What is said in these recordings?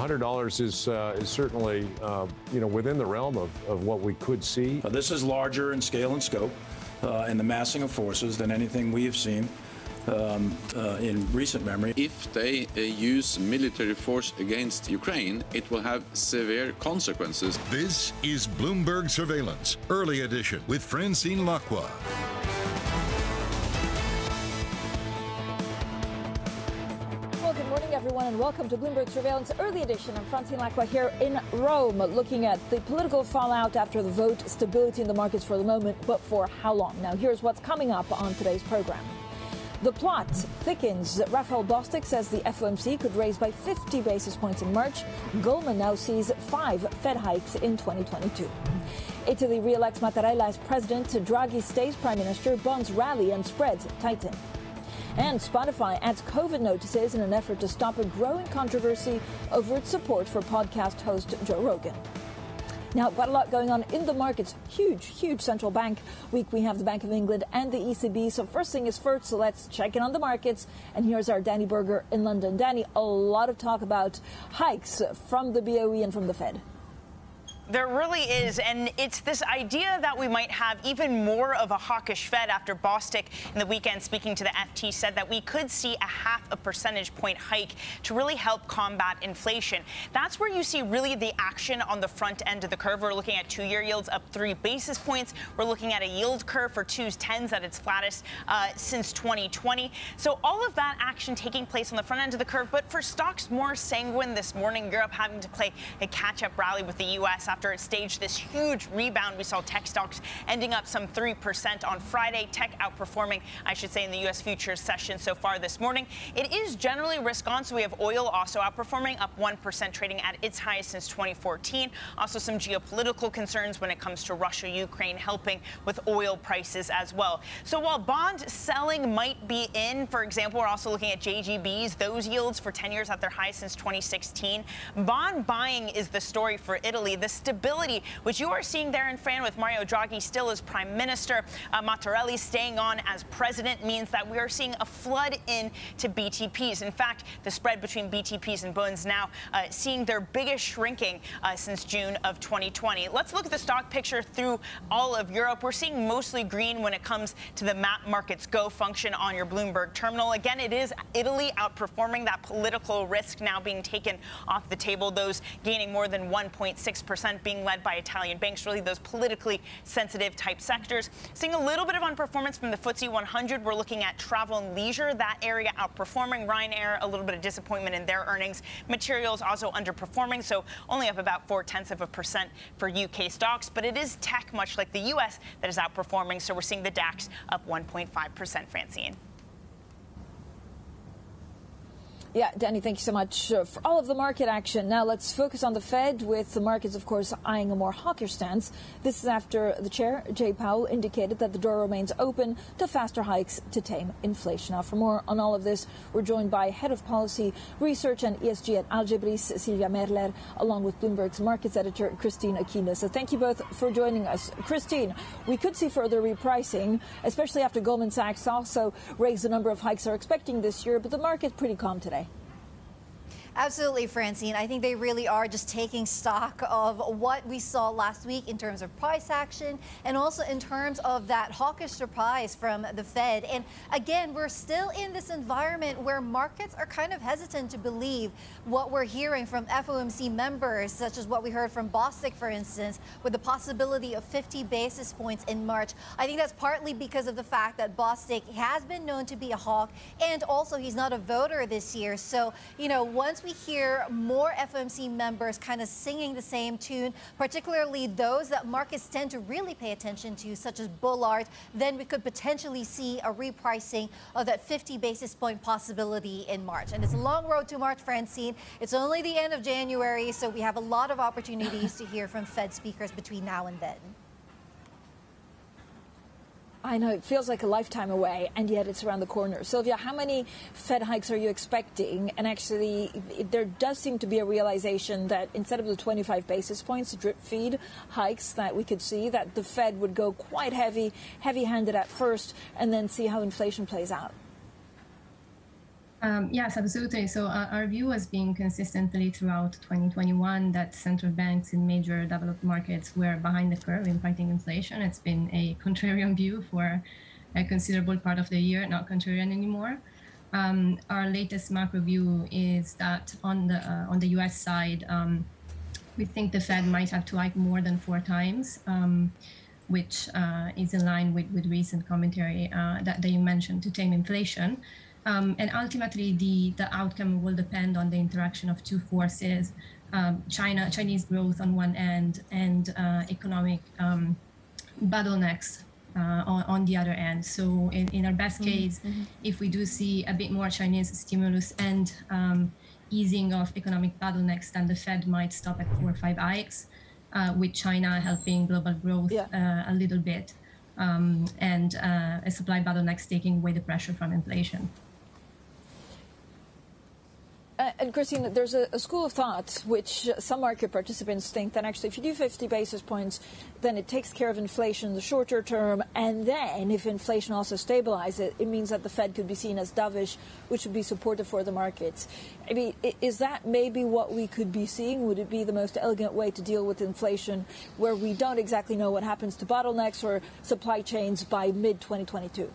$100 is certainly, within the realm of what we could see. This is larger in scale and scope and the massing of forces than anything we have seen in recent memory. If they use military force against Ukraine, it will have severe consequences. This is Bloomberg Surveillance, early edition with Francine Lacqua. Well, good morning, everyone, and welcome to Bloomberg Surveillance Early Edition. I'm Francine Lacqua here in Rome, looking at the political fallout after the vote, stability in the markets for the moment, but for how long? Now, here's what's coming up on today's program. The plot thickens. Raphael Bostic says the FOMC could raise by 50 basis points in March. Goldman now sees 5 Fed hikes in 2022. Italy re-elects Mattarella as president. Draghi stays prime minister. Bonds rally and spreads tighten. And Spotify adds COVID notices in an effort to stop a growing controversy over its support for podcast host Joe Rogan. Now, quite a lot going on in the markets. Huge central bank week. We have the Bank of England and the ECB. So first thing is first, so let's check in on the markets. And here's our Danny Berger in London. Danny, a lot of talk about hikes from the BOE and from the Fed. There really is, and it's this idea that we might have even more of a hawkish Fed after Bostic in the weekend, speaking to the FT, said that we could see a 0.5 percentage point hike to really help combat inflation. That's where you see really the action on the front end of the curve. We're looking at 2-year yields up 3 basis points. We're looking at a yield curve for 2s10s at its flattest since 2020. So all of that action taking place on the front end of the curve, but for stocks more sanguine this morning, Europe having to play a catch-up rally with the U.S. after it staged this huge rebound. We saw tech stocks ending up some 3% on Friday. Tech outperforming, I should say, in the U.S. futures session so far this morning. It is generally risk on, so we have oil also outperforming, up 1%, trading at its highest since 2014. Also some geopolitical concerns when it comes to Russia, Ukraine, helping with oil prices as well. So while bond selling might be in, for example, we're also looking at JGBs, those yields for 10 years at their highest since 2016. Bond buying is the story for Italy. The stability, which you are seeing there in Fran with Mario Draghi still as prime minister, Mattarella staying on as president, means that we are seeing a flood into BTPs. In fact, the spread between BTPs and bonds now seeing their biggest shrinking since June of 2020. Let's look at the stock picture through all of Europe. We're seeing mostly green when it comes to the map markets go function on your Bloomberg terminal. Again, it is Italy outperforming, that political risk now being taken off the table, those gaining more than 1.6%, being led by Italian banks, really those politically sensitive type sectors. Seeing a little bit of underperformance from the FTSE 100. We're looking at travel and leisure, that area outperforming. Ryanair, a little bit of disappointment in their earnings. Materials also underperforming, so only up about 0.4% for UK stocks. But it is tech, much like the US, that is outperforming. So we're seeing the DAX up 1.5%, Francine. Yeah, Danny, thank you so much for all of the market action. Now let's focus on the Fed, with the markets, of course, eyeing a more hawkish stance. This is after the chair, Jay Powell, indicated that the door remains open to faster hikes to tame inflation. Now, for more on all of this, we're joined by Head of Policy Research and ESG at Algebris, Silvia Merler, along with Bloomberg's Markets Editor, Christine Aquino. So thank you both for joining us. Christine, we could see further repricing, especially after Goldman Sachs also raised the number of hikes they're expecting this year, but the market's pretty calm today. Absolutely, Francine. I think they really are just taking stock of what we saw last week in terms of price action and also in terms of that hawkish surprise from the Fed. And again, we're still in this environment where markets are kind of hesitant to believe what we're hearing from FOMC members, such as what we heard from Bostic, for instance, with the possibility of 50 basis points in March. I think that's partly because of the fact that Bostic has been known to be a hawk, and also he's not a voter this year. So, once we hear more FOMC members kind of singing the same tune, particularly those that markets tend to really pay attention to, such as Bullard, then we could potentially see a repricing of that 50 basis point possibility in March. And it's a long road to March, Francine. It's only the end of January, so we have a lot of opportunities to hear from Fed speakers between now and then. I know, it feels like a lifetime away, and yet it's around the corner. Sylvia, how many Fed hikes are you expecting? And actually, there does seem to be a realization that instead of the 25 basis points drip feed hikes that we could see, that the Fed would go quite heavy-handed at first and then see how inflation plays out. Yes, absolutely. So our view has been consistently throughout 2021 that central banks in major developed markets were behind the curve in fighting inflation. It's been a contrarian view for a considerable part of the year, not contrarian anymore. Our latest macro view is that on the U.S. side, we think the Fed might have to hike more than 4 times, which is in line with recent commentary that you mentioned to tame inflation. And ultimately, the outcome will depend on the interaction of 2 forces, Chinese growth on one end and economic bottlenecks on the other end. So in our best case, if we do see a bit more Chinese stimulus and easing of economic bottlenecks, then the Fed might stop at 4 or 5 hikes, with China helping global growth a little bit, and a supply bottlenecks taking away the pressure from inflation. And Christine, there's a school of thought which some market participants think that actually if you do 50 basis points, then it takes care of inflation in the shorter term. And then if inflation also stabilizes, it means that the Fed could be seen as dovish, which would be supportive for the markets. I mean, is that maybe what we could be seeing? Would it be the most elegant way to deal with inflation where we don't exactly know what happens to bottlenecks or supply chains by mid-2022?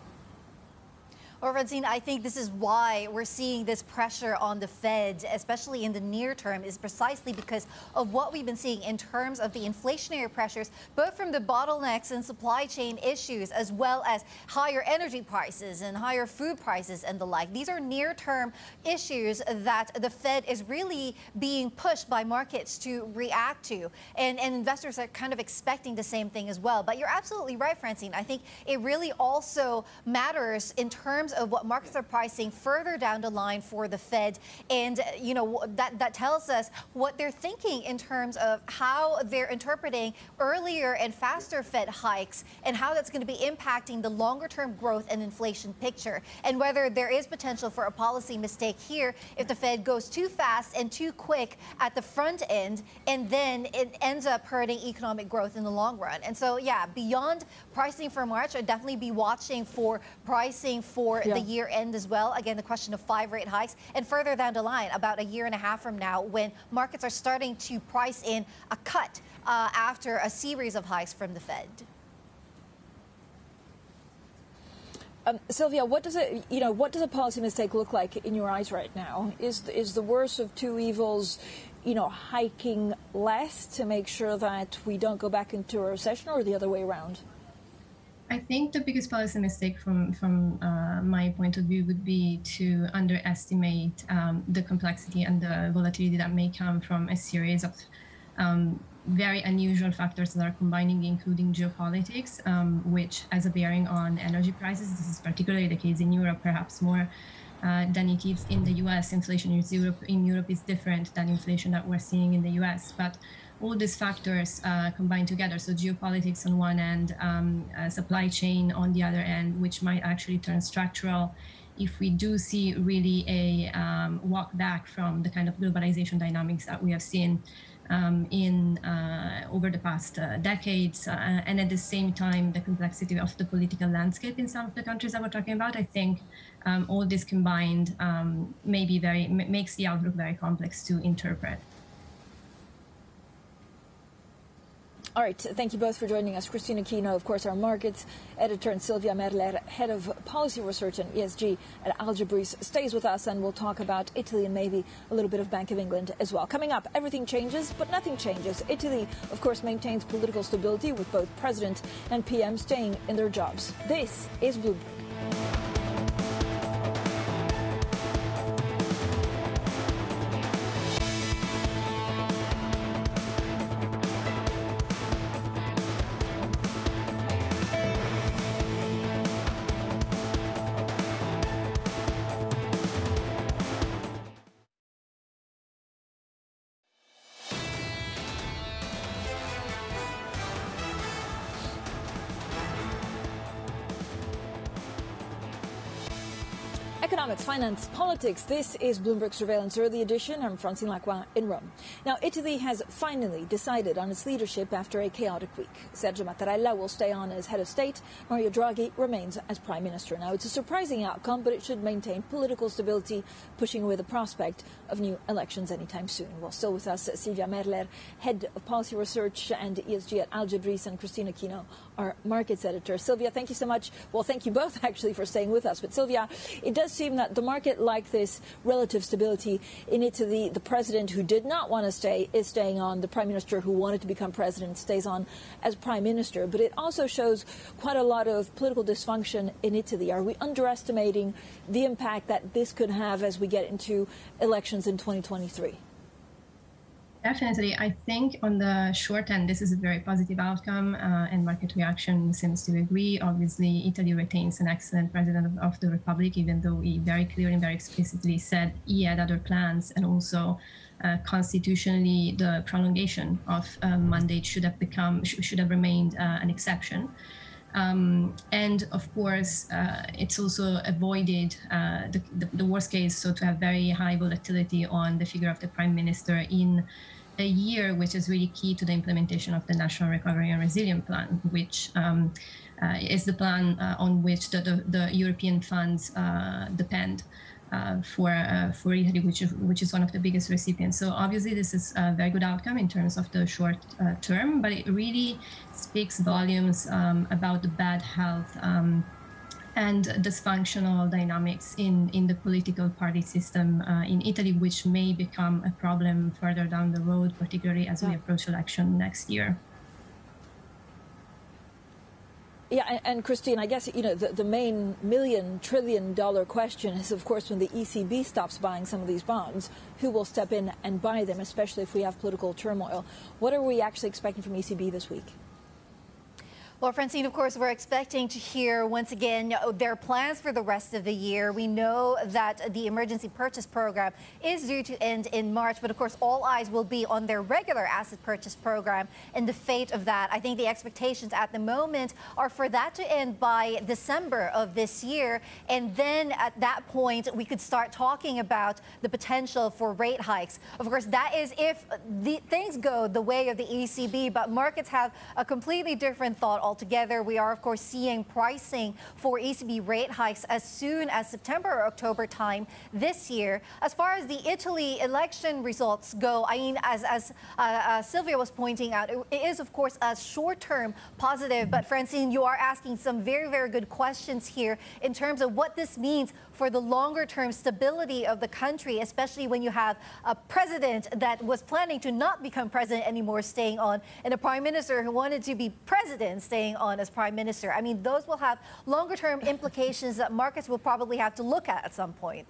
Well, Francine, I think this is why we're seeing this pressure on the Fed, especially in the near term, is precisely because of what we've been seeing in terms of the inflationary pressures, both from the bottlenecks and supply chain issues, as well as higher energy prices and higher food prices and the like. These are near-term issues that the Fed is really being pushed by markets to react to. And investors are kind of expecting the same thing as well. But you're absolutely right, Francine. I think it really also matters in terms of what markets are pricing further down the line for the Fed, and you know that tells us what they're thinking in terms of how they're interpreting earlier and faster Fed hikes and how that's going to be impacting the longer-term growth and inflation picture, and whether there is potential for a policy mistake here if the Fed goes too fast and too quick at the front end, and then it ends up hurting economic growth in the long run. And so, yeah, beyond pricing for March, I'd definitely be watching for pricing for the year end as well. Again, the question of 5 rate hikes, and further down the line, about a year and a half from now, when markets are starting to price in a cut after a series of hikes from the Fed. Sylvia, what does a policy mistake look like in your eyes right now? Is the worst of 2 evils, hiking less to make sure that we don't go back into a recession, or the other way around? I think the biggest policy mistake from my point of view would be to underestimate the complexity and the volatility that may come from a series of very unusual factors that are combining, including geopolitics, which has a bearing on energy prices. This is particularly the case in Europe, perhaps more than it is in the US. Inflation in Europe is different than inflation that we're seeing in the US. But all these factors combined together, so geopolitics on one end, supply chain on the other end, which might actually turn structural if we do see really a walk back from the kind of globalization dynamics that we have seen over the past decades, and at the same time, the complexity of the political landscape in some of the countries that we're talking about. I think all this combined makes the outlook very complex to interpret. All right, thank you both for joining us. Christine Aquino, of course, our markets editor, and Sylvia Merler, head of policy research and ESG at Algebris, stays with us, and we'll talk about Italy and maybe a little bit of Bank of England as well. Coming up, everything changes, but nothing changes. Italy, of course, maintains political stability with both president and PM staying in their jobs. This is Bloomberg. Economics, finance, politics. This is Bloomberg Surveillance Early Edition. I'm Francine Lacqua in Rome. Now, Italy has finally decided on its leadership after a chaotic week. Sergio Mattarella will stay on as head of state. Mario Draghi remains as prime minister. Now, it's a surprising outcome, but it should maintain political stability, pushing away the prospect of new elections anytime soon. Well, still with us, Silvia Merler, head of policy research and ESG at Algebris, and Cristina Aquino, our markets editor. Silvia, thank you so much. Well, thank you both, actually, for staying with us. But Silvia, it does seem that the market liked this relative stability in Italy. The president who did not want to stay is staying on. The prime minister who wanted to become president stays on as prime minister. But it also shows quite a lot of political dysfunction in Italy. Are we underestimating the impact that this could have as we get into elections in 2023? Definitely. I think on the short end, this is a very positive outcome, and market reaction seems to agree. Obviously, Italy retains an excellent president of the Republic, even though he very clearly and very explicitly said he had other plans, and also constitutionally, the prolongation of mandate should have remained an exception. And of course, it's also avoided the worst case, so to have very high volatility on the figure of the prime minister in a year, which is really key to the implementation of the National Recovery and Resilience Plan, which is the plan on which the European funds depend. For Italy, which is one of the biggest recipients. So obviously this is a very good outcome in terms of the short term, but it really speaks volumes about the bad health and dysfunctional dynamics in the political party system in Italy, which may become a problem further down the road, particularly as we approach election next year. Yeah, and Christine, I guess, the main $1 trillion question is, of course, when the ECB stops buying some of these bonds, who will step in and buy them, especially if we have political turmoil. What are we actually expecting from ECB this week? Well, Francine, of course, we're expecting to hear once again their plans for the rest of the year. We know that the emergency purchase program is due to end in March, but of course, all eyes will be on their regular asset purchase program and the fate of that. I think the expectations at the moment are for that to end by December of this year. And then at that point, we could start talking about the potential for rate hikes. Of course, that is if things go the way of the ECB, but markets have a completely different thought altogether. We are, of course, seeing pricing for ECB rate hikes as soon as September or October time this year. As far as the Italy election results go, I mean, as Sylvia was pointing out, it is, of course, a short-term positive. But, Francine, you are asking some very, very good questions here in terms of what this means for the longer-term stability of the country, especially when you have a president that was planning to not become president anymore staying on, and a prime minister who wanted to be president staying on as prime minister. I mean, those will have longer-term implications that markets will probably have to look at some point.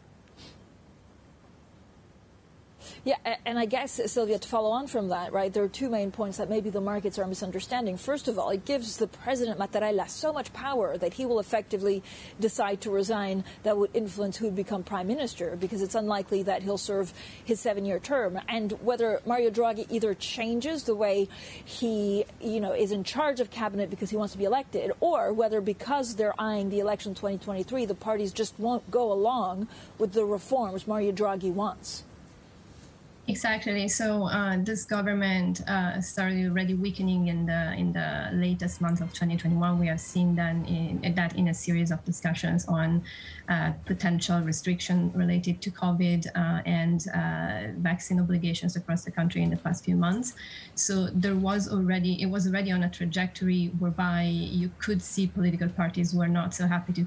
Yeah, and I guess, Sylvia, to follow on from that, right, there are two main points that maybe the markets are misunderstanding. First of all, it gives the President Mattarella so much power that he will effectively decide to resign that would influence who would become prime minister, because it's unlikely that he'll serve his 7-year term. And whether Mario Draghi either changes the way he, is in charge of cabinet because he wants to be elected, or whether because they're eyeing the election 2023, the parties just won't go along with the reforms Mario Draghi wants. Exactly. So this government started already weakening in the latest month of 2021. We have seen that in a series of discussions on potential restriction related to COVID and vaccine obligations across the country in the past few months. So it was already on a trajectory whereby you could see political parties who are not so happy to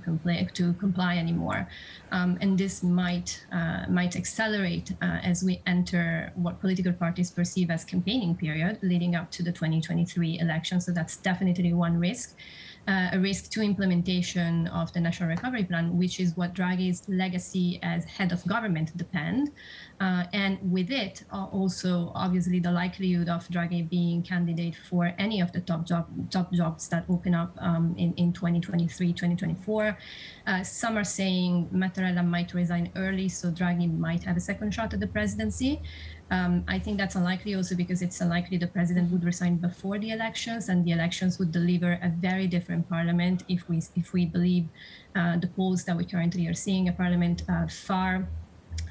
comply anymore, and this might accelerate as we enter what political parties perceive as campaigning period leading up to the 2023 election. So that's definitely one risk. A risk to implementation of the National Recovery Plan, which is what Draghi's legacy as head of government depend. And with it, also, obviously, the likelihood of Draghi being candidate for any of the top jobs that open up in 2023, 2024. Some are saying Mattarella might resign early, so Draghi might have a second shot at the presidency. I think that's unlikely also because it's unlikely the president would resign before the elections, and the elections would deliver a very different parliament if we believe the polls that we currently are seeing, a parliament far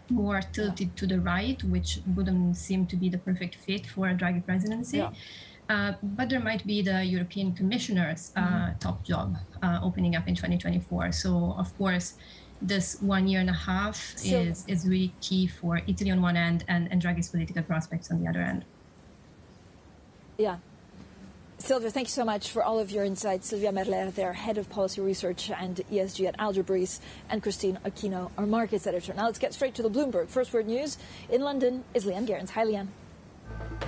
more tilted to the right, which wouldn't seem to be the perfect fit for a Draghi presidency. Yeah. But there might be the European Commissioner's top job opening up in 2024. So, of course, this 1 year and a half is really key for Italy on one end and Draghi's political prospects on the other end. Yeah. Silvia, thank you so much for all of your insights. Silvia Merler, their head of policy research and ESG at Algebris, and Christine Aquino, our markets editor. Now let's get straight to the Bloomberg. First word news in London is Leanne Gerrans. Hi, Leanne.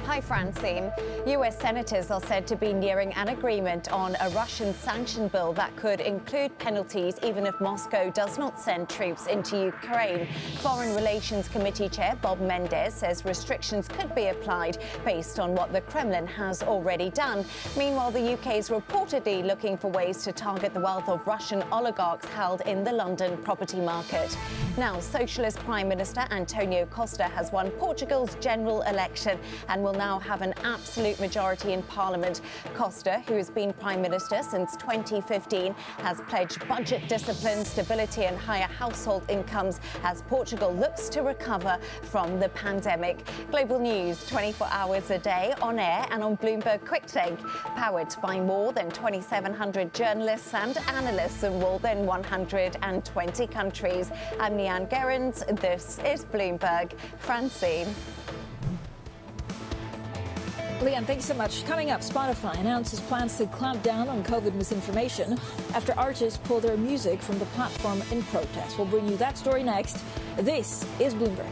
Hi, Francine. US senators are said to be nearing an agreement on a Russian sanction bill that could include penalties even if Moscow does not send troops into Ukraine. Foreign Relations Committee Chair Bob Mendes says restrictions could be applied based on what the Kremlin has already done. Meanwhile, the UK is reportedly looking for ways to target the wealth of Russian oligarchs held in the London property market. Now, Socialist Prime Minister Antonio Costa has won Portugal's general election and will now have an absolute majority in Parliament. Costa, who has been Prime Minister since 2015, has pledged budget discipline, stability and higher household incomes as Portugal looks to recover from the pandemic. Global news 24 hours a day on air and on Bloomberg Quick Take, powered by more than 2,700 journalists and analysts in more than 120 countries. I'm Leanne Gerrans. This is Bloomberg. Francine. Leanne, thanks so much. Coming up, Spotify announces plans to clamp down on COVID misinformation after artists pull their music from the platform in protest. We'll bring you that story next. This is Bloomberg.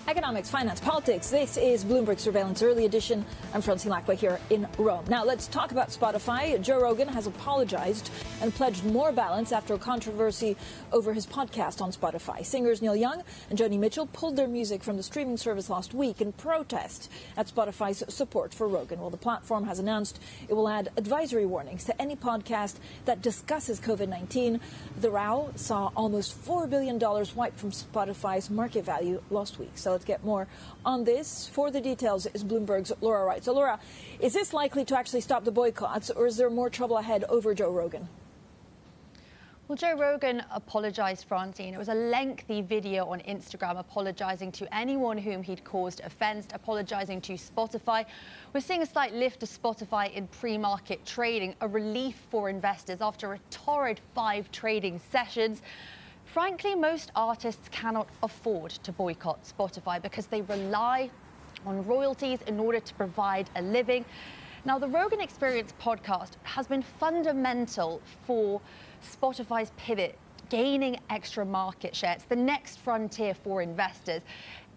Economics, finance, politics. This is Bloomberg Surveillance Early Edition. I'm Francine Lacqua here in Rome. Now, let's talk about Spotify. Joe Rogan has apologized and pledged more balance after a controversy over his podcast on Spotify. Singers Neil Young and Joni Mitchell pulled their music from the streaming service last week in protest at Spotify's support for Rogan. Well, the platform has announced it will add advisory warnings to any podcast that discusses COVID-19. The row saw almost $4 billion wiped from Spotify's market value last week. So let's get more on this. For the details is Bloomberg's Laura Wright. So, Laura, is this likely to actually stop the boycotts, or is there more trouble ahead over Joe Rogan? Well, Joe Rogan apologized, Francine. It was a lengthy video on Instagram apologizing to anyone whom he'd caused offense, apologizing to Spotify. We're seeing a slight lift to Spotify in pre-market trading, a relief for investors after a torrid 5 trading sessions. Frankly, most artists cannot afford to boycott Spotify because they rely on royalties in order to provide a living. Now, the Rogan Experience podcast has been fundamental for Spotify's pivot, gaining extra market share. It's the next frontier for investors.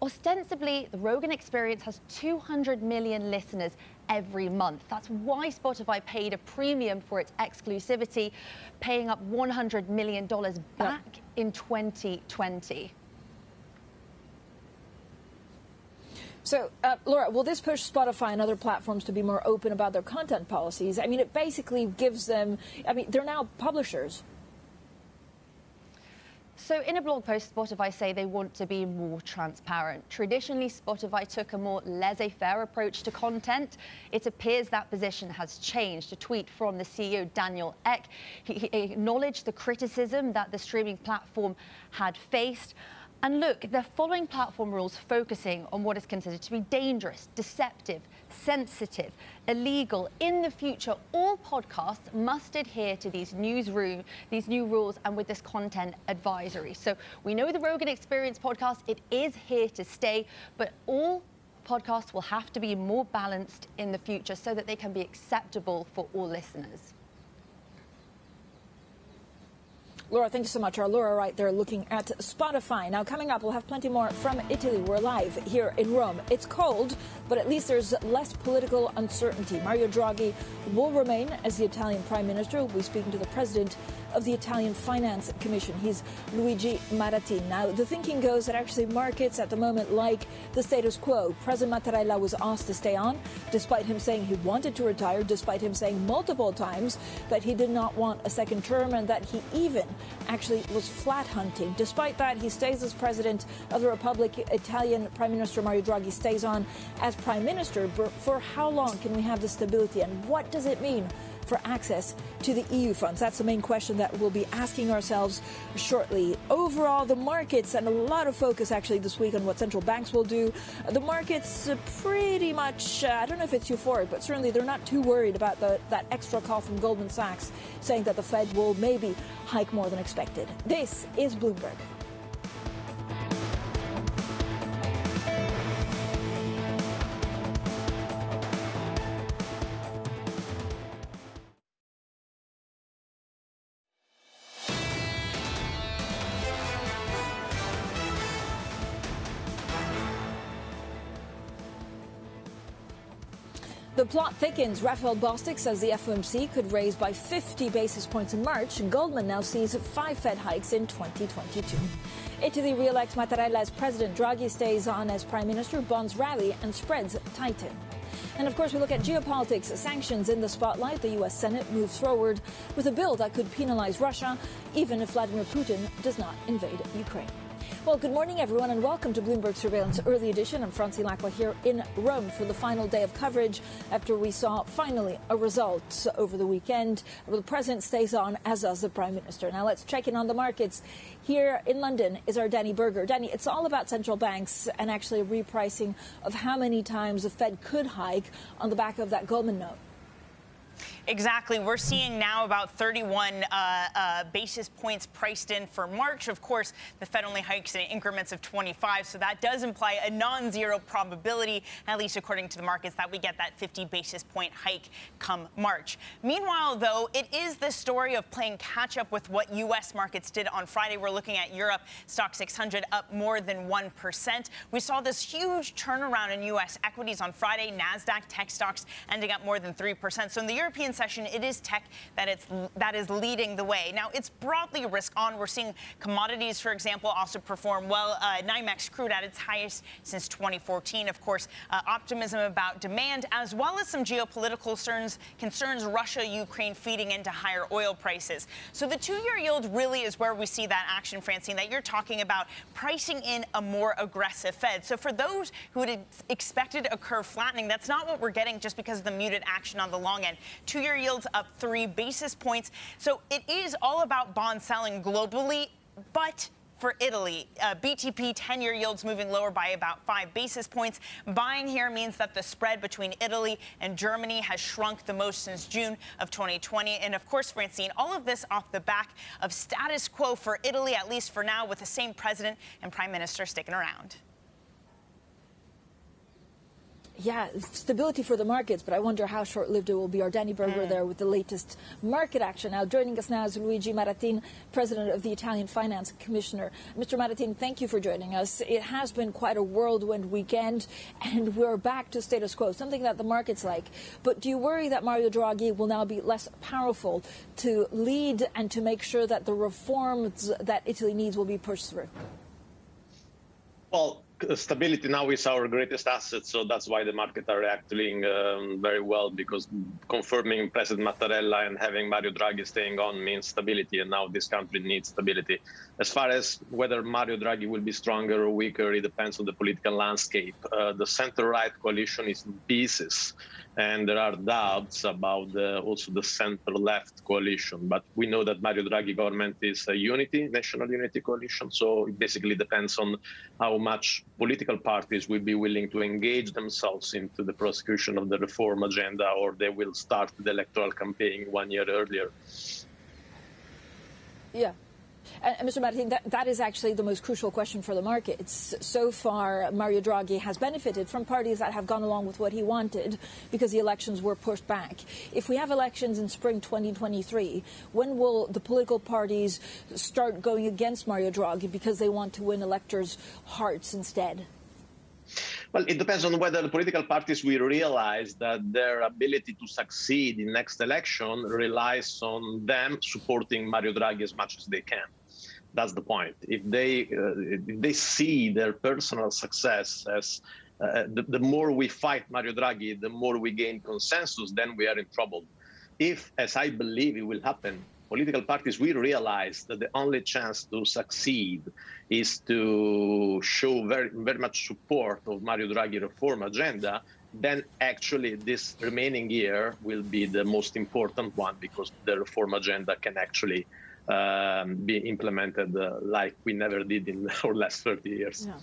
Ostensibly, the Rogan Experience has 200 million listeners every month. That's why Spotify paid a premium for its exclusivity, paying up $100 million back in 2020. So, Laura, will this push Spotify and other platforms to be more open about their content policies? I mean, it basically gives them, they're now publishers. So in a blog post, Spotify say they want to be more transparent. Traditionally, Spotify took a more laissez-faire approach to content. It appears that position has changed. A tweet from the CEO, Daniel Ek, he acknowledged the criticism that the streaming platform had faced. And look, they're following platform rules focusing on what is considered to be dangerous, deceptive, sensitive, illegal. In the future, all podcasts must adhere to these new rules and with this content advisory. So we know the Rogan Experience podcast, it is here to stay, but all podcasts will have to be more balanced in the future so that they can be acceptable for all listeners. Laura, thank you so much. Our Laura right there looking at Spotify. Now, coming up, we'll have plenty more from Italy. We're live here in Rome. It's cold, but at least there's less political uncertainty. Mario Draghi will remain as the Italian Prime Minister. We'll be speaking to the President of the Italian Finance Commission. He's Luigi Marattin. Now, the thinking goes that actually markets at the moment like the status quo. President Mattarella was asked to stay on, despite him saying he wanted to retire, despite him saying multiple times that he did not want a second term and that he even actually was flat hunting. Despite that, he stays as President of the Republic. Italian Prime Minister Mario Draghi stays on as Prime Minister. But for how long can we have the stability, and what does it mean for access to the EU funds? That's the main question that we'll be asking ourselves shortly. Overall, the markets, and a lot of focus actually this week on what central banks will do. The markets pretty much, I don't know if it's euphoric, but certainly they're not too worried about that extra call from Goldman Sachs saying that the Fed will maybe hike more than expected. This is Bloomberg. The plot thickens. Vandervald Bostic says the FOMC could raise by 50 basis points in March. Goldman now sees 5 Fed hikes in 2022. Italy re-elects Mattarella as president. Draghi stays on as prime minister. Bonds rally and spreads tighten. And of course, we look at geopolitics. Sanctions in the spotlight. The U.S. Senate moves forward with a bill that could penalize Russia, even if Vladimir Putin does not invade Ukraine. Well, good morning, everyone, and welcome to Bloomberg Surveillance Early Edition. I'm Francine Lacqua here in Rome for the final day of coverage after we saw finally a result over the weekend. Well, the president stays on, as does the prime minister. Now let's check in on the markets. Here in London is our Danny Berger. Danny, it's all about central banks and actually repricing of how many times the Fed could hike on the back of that Goldman note. Exactly. We're seeing now about 31 basis points priced in for March. Of course, the Fed only hikes in increments of 25, so that does imply a non-zero probability, at least according to the markets, that we get that 50 basis point hike come March. Meanwhile, though, it is this story of playing catch up with what U.S. markets did on Friday. We're looking at Europe, stock 600 up more than 1%. We saw this huge turnaround in U.S. equities on Friday. NASDAQ tech stocks ending up more than 3%. So in the European session, it is tech that is leading the way. Now, it's broadly risk on. We're seeing commodities, for example, also perform well. NYMEX crude at its highest since 2014. Of course, optimism about demand, as well as some geopolitical concerns, Russia, Ukraine feeding into higher oil prices. So the 2-year yield really is where we see that action, Francine, that you're talking about, pricing in a more aggressive Fed. So for those who had expected a curve flattening, that's not what we're getting just because of the muted action on the long end. 2-year yields up 3 basis points. So it is all about bond selling globally, but for Italy, BTP 10-year yields moving lower by about 5 basis points. Buying here means that the spread between Italy and Germany has shrunk the most since June of 2020. And of course, Francine, all of this off the back of status quo for Italy, at least for now, with the same president and prime minister sticking around. Yeah, stability for the markets, but I wonder how short-lived it will be. Our Danny Berger there with the latest market action. Now, joining us now is Luigi Marattin, president of the Italian Finance Commissioner. Mr. Marattin, thank you for joining us. It has been quite a whirlwind weekend, and we're back to status quo, something that the markets like. But do you worry that Mario Draghi will now be less powerful to lead and to make sure that the reforms that Italy needs will be pushed through? Well, stability now is our greatest asset, so that's why the market are reacting very well, because confirming President Mattarella and having Mario Draghi staying on means stability, and now this country needs stability. As far as whether Mario Draghi will be stronger or weaker, it depends on the political landscape. The center-right coalition is in pieces, and there are doubts about also the center-left coalition. But we know that Mario Draghi government is a national unity coalition, so it basically depends on how much political parties will be willing to engage themselves into the prosecution of the reform agenda, or they will start the electoral campaign 1 year earlier. Yeah. And Mr. Marattin, that is actually the most crucial question for the markets. So far, Mario Draghi has benefited from parties that have gone along with what he wanted because the elections were pushed back. If we have elections in spring 2023, when will the political parties start going against Mario Draghi because they want to win electors' hearts instead? Well, it depends on whether the political parties will realize that their ability to succeed in next election relies on them supporting Mario Draghi as much as they can. That's the point. If they see their personal success as the more we fight Mario Draghi, the more we gain consensus, then we are in trouble. If, as I believe it will happen, political parties will realize that the only chance to succeed is to show very much support of Mario Draghi reform agenda, then actually this remaining year will be the most important one because the reform agenda can actually be implemented like we never did in our last 30 years. Yeah.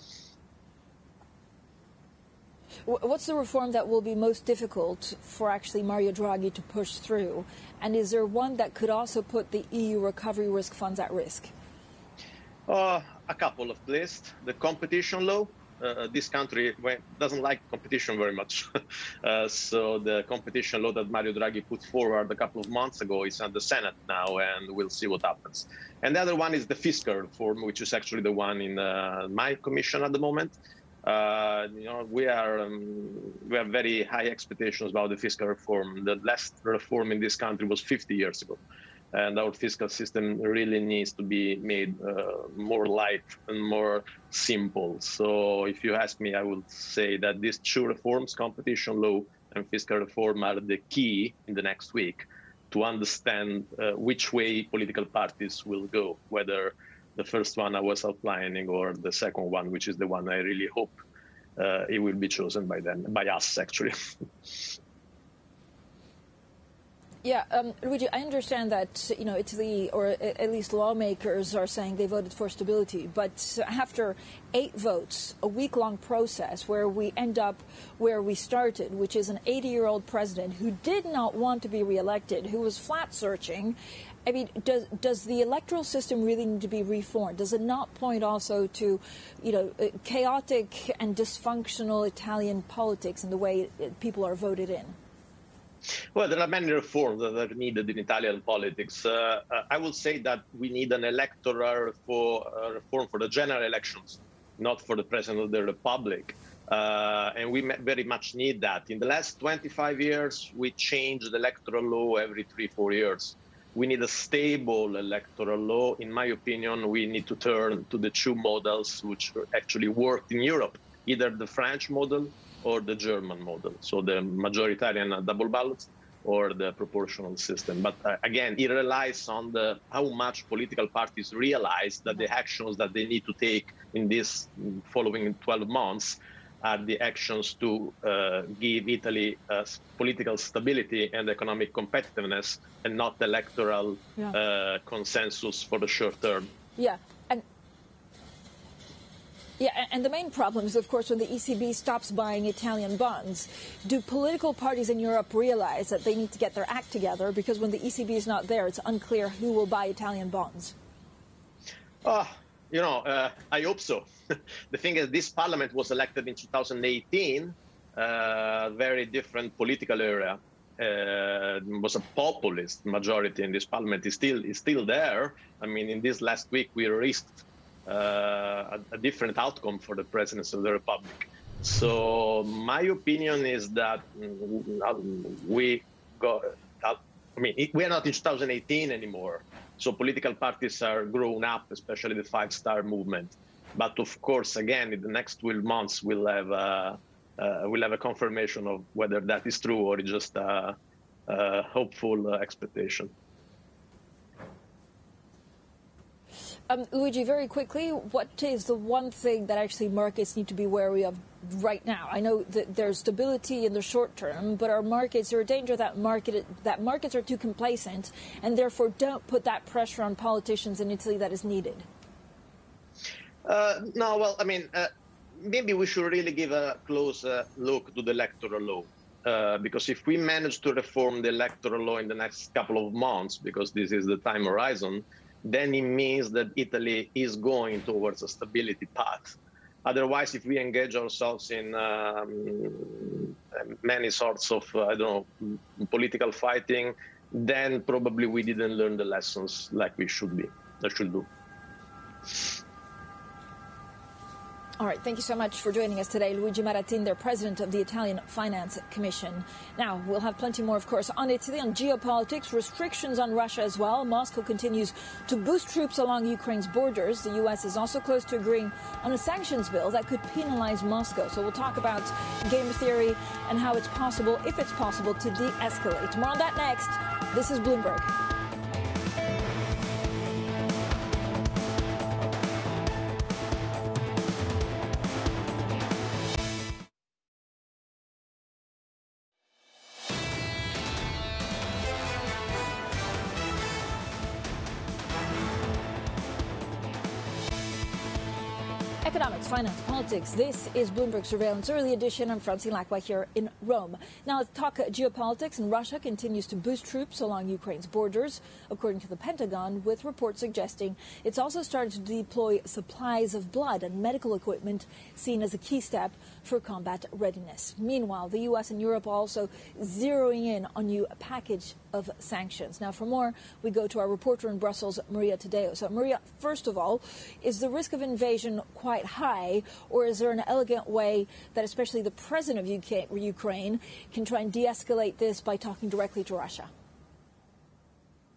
What's the reform that will be most difficult for actually Mario Draghi to push through? And is there one that could also put the EU recovery risk funds at risk? A couple at least. The competition law. This country doesn't like competition very much. So the competition law that Mario Draghi put forward a couple of months ago is at the Senate now, and we'll see what happens. And the other one is the fiscal reform, which is actually the one in my commission at the moment. We have very high expectations about the fiscal reform. The last reform in this country was 50 years ago. And our fiscal system really needs to be made more light and more simple. So if you ask me, I would say that these two reforms, competition law and fiscal reform, are the key in the next week to understand which way political parties will go, whether the first one I was outlining or the second one, which is the one I really hope it will be chosen by them, by us, actually. Yeah, Luigi, I understand that, Italy, or at least lawmakers, are saying they voted for stability. But after 8 votes, a week-long process where we end up where we started, which is an 80-year-old president who did not want to be reelected, who was flat-searching, I mean, does the electoral system really need to be reformed? Does it not point also to, chaotic and dysfunctional Italian politics in the way people are voted in? Well, there are many reforms that are needed in Italian politics. I will say that we need an electoral reform for the general elections, not for the President of the Republic. And we very much need that. In the last 25 years, we changed the electoral law every 3-4 years. We need a stable electoral law. In my opinion, we need to turn to the 2 models which actually worked in Europe, either the French model or the German model, so the majoritarian double ballots or the proportional system. But again, it relies on how much political parties realize that the actions that they need to take in this following 12 months are the actions to give Italy political stability and economic competitiveness, and not electoral consensus for the short term. Yeah. And the main problem is, of course, when the ECB stops buying Italian bonds. Do political parties in Europe realize that they need to get their act together? Because when the ECB is not there, it's unclear who will buy Italian bonds. I hope so. The thing is, this parliament was elected in 2018, very different political era. It was a populist majority in this parliament. Is still there. I mean, in this last week, we risked a different outcome for the presidency of the Republic. So my opinion is that we are not in 2018 anymore. So political parties are grown up, especially the 5-star movement. But of course, again, in the next 12 months, we'll have a confirmation of whether that is true or just a hopeful expectation. Luigi, very quickly, what is the one thing that actually markets need to be wary of right now? I know that there's stability in the short term, but is there a danger that markets are too complacent and therefore don't put that pressure on politicians in Italy that is needed? No, well, I mean, maybe we should really give a close look to the electoral law. Because if we manage to reform the electoral law in the next couple of months, because this is the time horizon, then it means that Italy is going towards a stability path. Otherwise, if we engage ourselves in many sorts of, I don't know, political fighting, then probably we didn't learn the lessons like we should do. All right, thank you so much for joining us today. Luigi Marattin, they're president of the Italian Finance Commission. Now, we'll have plenty more, of course, on Italy, on geopolitics, restrictions on Russia as well. Moscow continues to boost troops along Ukraine's borders. The U.S. is also close to agreeing on a sanctions bill that could penalize Moscow. So we'll talk about game theory and how it's possible, if it's possible, to de-escalate. More on that next. This is Bloomberg. Economics, finance, politics. This is Bloomberg Surveillance Early Edition. I'm Francine Lacqua here in Rome. Now, let's talk geopolitics. And Russia continues to boost troops along Ukraine's borders, according to the Pentagon, with reports suggesting it's also started to deploy supplies of blood and medical equipment seen as a key step for combat readiness. Meanwhile, the U.S. and Europe are also zeroing in on new package of sanctions. Now, for more, we go to our reporter in Brussels, Maria Tadeo. So, Maria, first of all, is the risk of invasion quite high, or is there an elegant way that especially the president of Ukraine can try and de-escalate this by talking directly to Russia?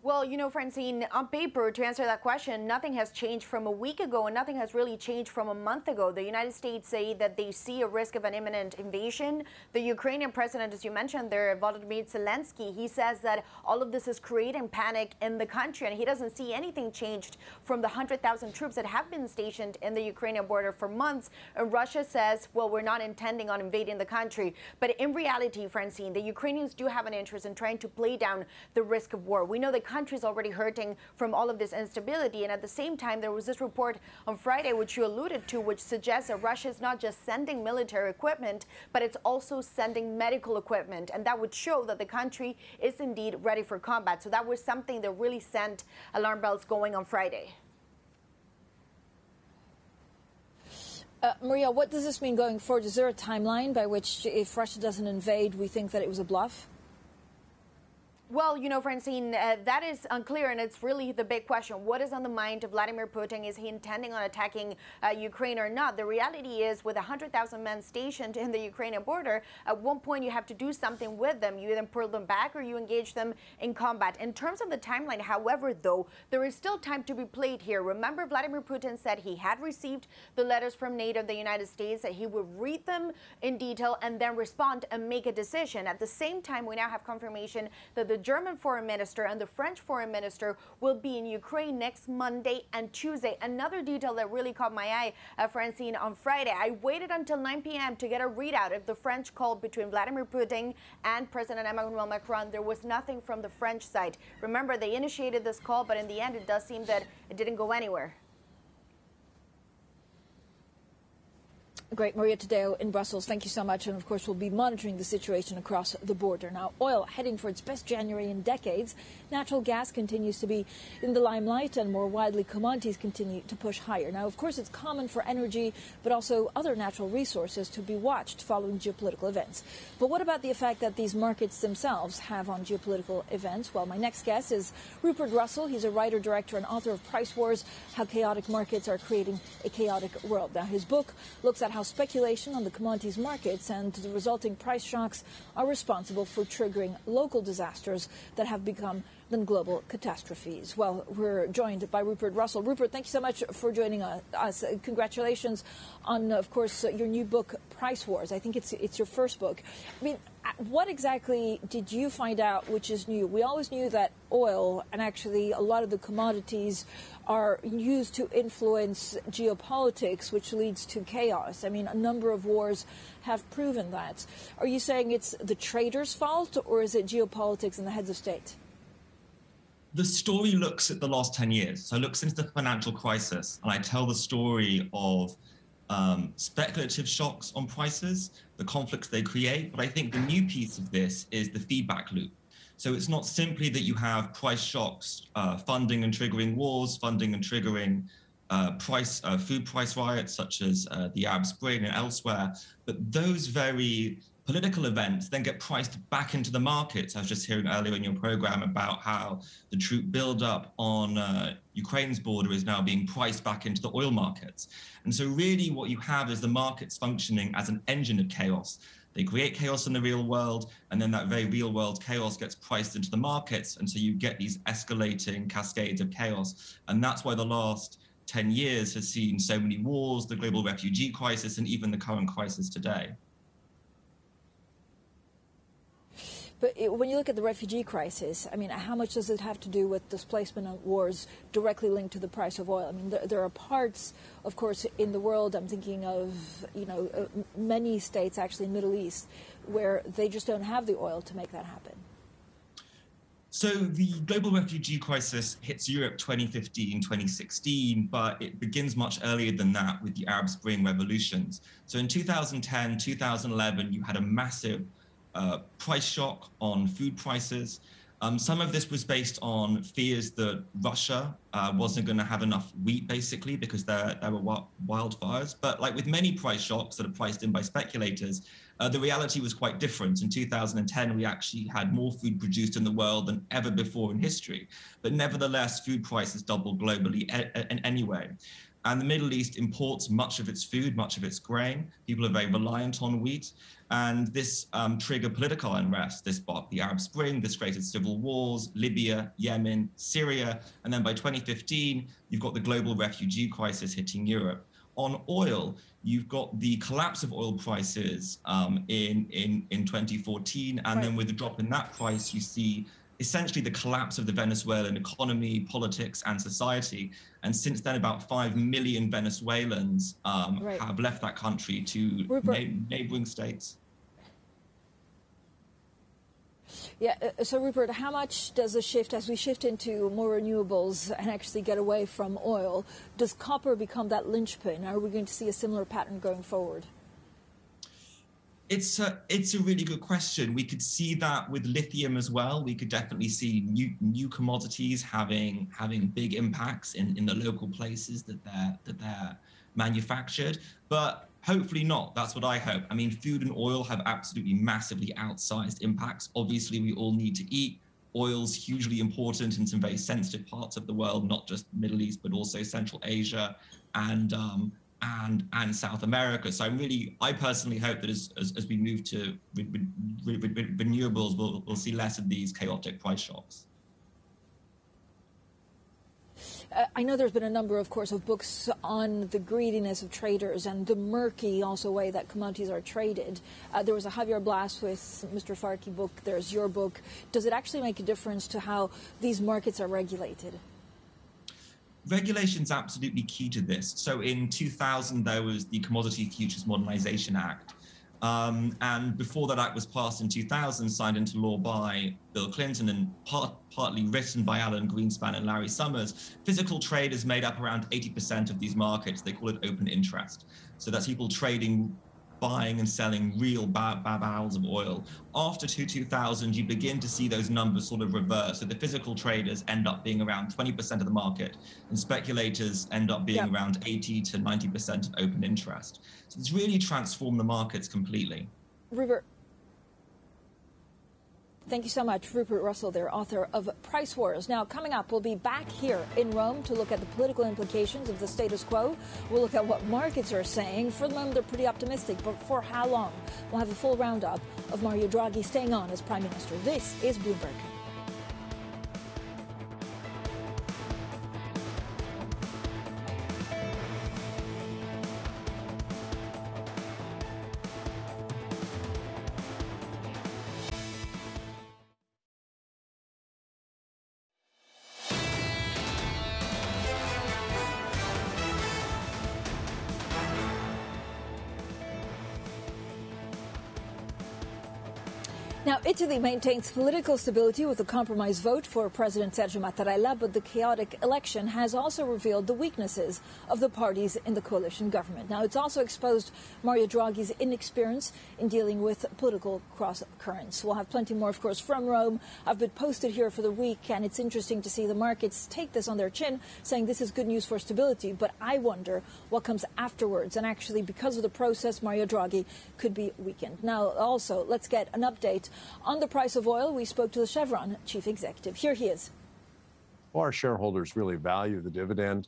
Well, you know, Francine, on paper, to answer that question, nothing has changed from a week ago and nothing has really changed from a month ago. The United States say that they see a risk of an imminent invasion. The Ukrainian president, as you mentioned there, Vladimir Zelensky, he says that all of this is creating panic in the country and he doesn't see anything changed from the 100,000 troops that have been stationed in the Ukrainian border for months. And Russia says, well, we're not intending on invading the country. But in reality, Francine, the Ukrainians do have an interest in trying to play down the risk of war. We know the country is already hurting from all of this instability. And at the same time, there was this report on Friday, which you alluded to, which suggests that Russia is not just sending military equipment, but it's also sending medical equipment. And that would show that the country is indeed ready for combat. So that was something that really sent alarm bells going on Friday. Maria, what does this mean going forward? Is there a timeline by which, if Russia doesn't invade, we think that it was a bluff? Well, you know, Francine, that is unclear, and it's really the big question. What is on the mind of Vladimir Putin? Is he intending on attacking Ukraine or not? The reality is, with 100,000 men stationed in the Ukrainian border, at one point you have to do something with them. You either pull them back or you engage them in combat. In terms of the timeline, however, though, there is still time to be played here. Remember, Vladimir Putin said he had received the letters from NATO and the United States, that he would read them in detail and then respond and make a decision. At the same time, we now have confirmation that the German foreign minister and the French foreign minister will be in Ukraine next Monday and Tuesday. Another detail that really caught my eye, Francine, on Friday, I waited until 9 p.m. to get a readout of the French call between Vladimir Putin and President Emmanuel Macron. There was nothing from the French side. Remember, they initiated this call, but in the end, it does seem that it didn't go anywhere. Great. Maria Tadeo in Brussels, thank you so much. And of course, we'll be monitoring the situation across the border. Now, oil heading for its best January in decades. Natural gas continues to be in the limelight, and more widely, commodities continue to push higher. Now, of course, it's common for energy, but also other natural resources to be watched following geopolitical events. But what about the effect that these markets themselves have on geopolitical events? Well, my next guest is Rupert Russell. He's a writer, director, and author of Price Wars: How Chaotic Markets Are Creating a Chaotic World. Now, his book looks at how speculation on the commodities markets and the resulting price shocks are responsible for triggering local disasters that have become then global catastrophes. Well, we're joined by Rupert Russell. Rupert, thank you so much for joining us. Congratulations on, of course, your new book, Price Wars. I think it's your first book. I mean, what exactly did you find out which is new? We always knew that oil and actually a lot of the commodities are used to influence geopolitics, which leads to chaos. I mean, a number of wars have proven that. Are you saying it's the traders' fault, or is it geopolitics and the heads of state? The story looks at the last 10 years. So I look since the financial crisis, and I tell the story of speculative shocks on prices, the conflicts they create. But I think the new piece of this is the feedback loop. So it's not simply that you have price shocks funding and triggering wars, funding and triggering food price riots such as the Arab Spring and elsewhere, but those very political events then get priced back into the markets. I was just hearing earlier in your program about how the troop buildup on Ukraine's border is now being priced back into the oil markets. And so really what you have is the markets functioning as an engine of chaos. They create chaos in the real world, and then that very real world chaos gets priced into the markets. And so you get these escalating cascades of chaos. And that's why the last 10 years has seen so many wars, the global refugee crisis, and even the current crisis today. But when you look at the refugee crisis, I mean, how much does it have to do with displacement and wars directly linked to the price of oil? I mean, there are parts, of course, in the world, I'm thinking of, many states actually in the Middle East, where they just don't have the oil to make that happen. So the global refugee crisis hits Europe 2015, 2016, but it begins much earlier than that with the Arab Spring revolutions. So in 2010, 2011, you had a massive price shock on food prices. Some of this was based on fears that Russia wasn't going to have enough wheat, basically, because there were wildfires. But like with many price shocks that are priced in by speculators, the reality was quite different. In 2010, we actually had more food produced in the world than ever before in history. But nevertheless, food prices doubled globally anyway. And the Middle East imports much of its food, much of its grain. People are very reliant on wheat. And this triggered political unrest. This sparked the Arab Spring. This created civil wars, Libya, Yemen, Syria. And then by 2015, you've got the global refugee crisis hitting Europe. On oil, you've got the collapse of oil prices in 2014. And then with the drop in that price, you see essentially the collapse of the Venezuelan economy, politics, and society. And since then, about 5 million Venezuelans have left that country to neighboring states. Yeah, so Rupert, how much does the shift, as we shift into more renewables and actually get away from oil, does copper become that linchpin? Are we going to see a similar pattern going forward? It's a really good question. We could see that with lithium as well. We could definitely see new commodities having big impacts in the local places that they're manufactured, but hopefully not. That's what I hope. I mean, food and oil have absolutely massively outsized impacts. Obviously, we all need to eat. Oil's hugely important in some very sensitive parts of the world, not just Middle East, but also Central Asia and South America. So I personally hope that as we move to renewables, we'll see less of these chaotic price shocks. I know there's been a number, of course, of books on the greediness of traders and the murky also way that commodities are traded. There was a Javier Blas with Mr. Farki book. There's your book. Does it actually make a difference to how these markets are regulated? Regulation's absolutely key to this. So in 2000, there was the Commodity Futures Modernization Act. And before that act was passed in 2000, signed into law by Bill Clinton and partly written by Alan Greenspan and Larry Summers, physical traders made up around 80% of these markets. They call it open interest. So that's people trading, buying and selling real barrels of oil. After 2000, you begin to see those numbers sort of reverse. So the physical traders end up being around 20% of the market, and speculators end up being around 80 to 90% of open interest. So it's really transformed the markets completely. Rupert, thank you so much. Rupert Russell there, author of Price Wars. Now, coming up, we'll be back here in Rome to look at the political implications of the status quo. We'll look at what markets are saying. For the moment, they're pretty optimistic, but for how long? We'll have a full roundup of Mario Draghi staying on as Prime Minister. This is Bloomberg. Now, Now, Italy maintains political stability with a compromise vote for President Sergio Mattarella, but the chaotic election has also revealed the weaknesses of the parties in the coalition government. Now, it's also exposed Mario Draghi's inexperience in dealing with political cross-currents. We'll have plenty more, of course, from Rome. I've been posted here for the week, and it's interesting to see the markets take this on their chin, saying this is good news for stability. But I wonder what comes afterwards. And actually, because of the process, Mario Draghi could be weakened. Now, also, let's get an update on the price of oil. We spoke to the Chevron chief executive. Here he is. Our shareholders really value the dividend.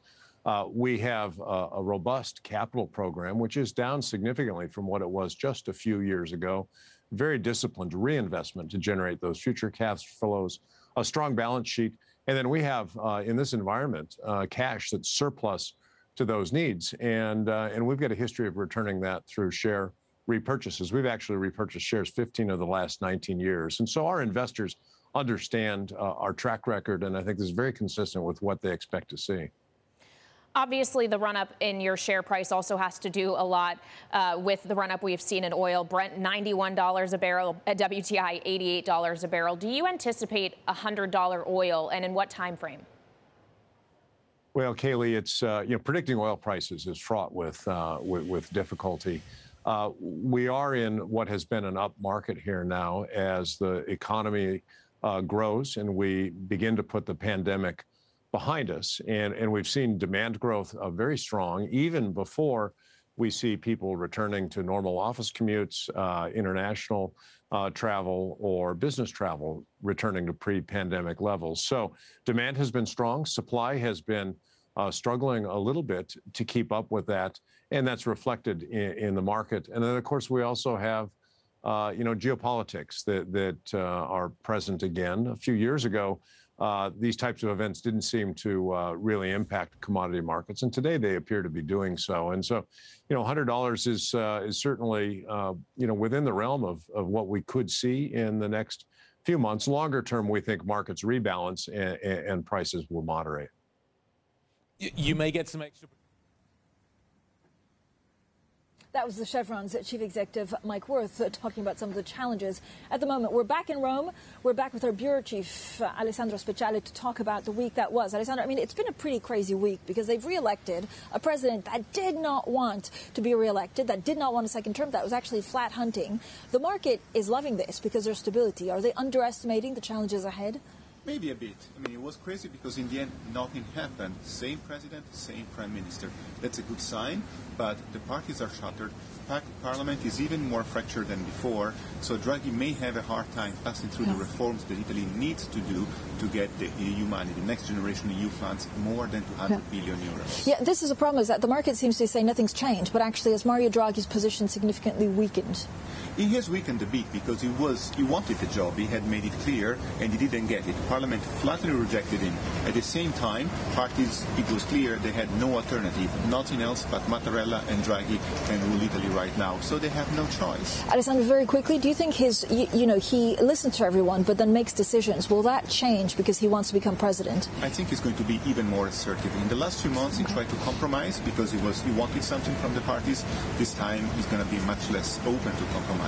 We have a robust capital program, which is down significantly from what it was just a few years ago. Very disciplined reinvestment to generate those future cash flows, a strong balance sheet. And then we have, in this environment, cash that's surplus to those needs. And we've got a history of returning that through share repurchases. We've actually repurchased shares 15 of the last 19 years. And so our investors understand our track record, and I think this is very consistent with what they expect to see. Obviously, the run-up in your share price also has to do a lot with the run-up we've seen in oil. Brent, $91 a barrel, at WTI, $88 a barrel. Do you anticipate $100 oil, and in what time frame? Well, Kailey, it's predicting oil prices is fraught with difficulty. We are in what has been an up market here now as the economy grows and we begin to put the pandemic behind us. And we've seen demand growth very strong, even before we see people returning to normal office commutes, international travel or business travel returning to pre-pandemic levels. So demand has been strong. Supply has been struggling a little bit to keep up with that. And that's reflected in the market. And then, of course, we also have, geopolitics that are present again. A few years ago, these types of events didn't seem to really impact commodity markets. And today they appear to be doing so. And so, $100 is certainly, within the realm of what we could see in the next few months. Longer term, we think markets rebalance and prices will moderate. You may get some extra. That was the Chevron's chief executive, Mike Wirth, talking about some of the challenges at the moment. We're back in Rome. We're back with our bureau chief, Alessandro Speciale, to talk about the week that was. Alessandro, I mean, it's been a pretty crazy week because they've reelected a president that did not want to be reelected, that did not want a second term, that was actually flat hunting. The market is loving this because there's stability. Are they underestimating the challenges ahead? Maybe a bit. I mean, it was crazy because in the end, nothing happened. Same president, same prime minister. That's a good sign, but the parties are shattered. Parliament is even more fractured than before, so Draghi may have a hard time passing through the reforms that Italy needs to do to get the EU money, the next generation EU funds, more than 200 billion euros. Yeah, this is the problem, is that the market seems to say nothing's changed, but actually has Mario Draghi's position significantly weakened? He has weakened a bit because he wanted the job, he had made it clear, and he didn't get it. Parliament flatly rejected him. At the same time, parties, it was clear they had no alternative, nothing else but Mattarella and Draghi can rule Italy right now, so they have no choice. Alessandro, very quickly, do you think he listens to everyone but then makes decisions? Will that change because he wants to become president? I think he's going to be even more assertive. In the last few months, he tried to compromise because he wanted something from the parties. This time, he's going to be much less open to compromise.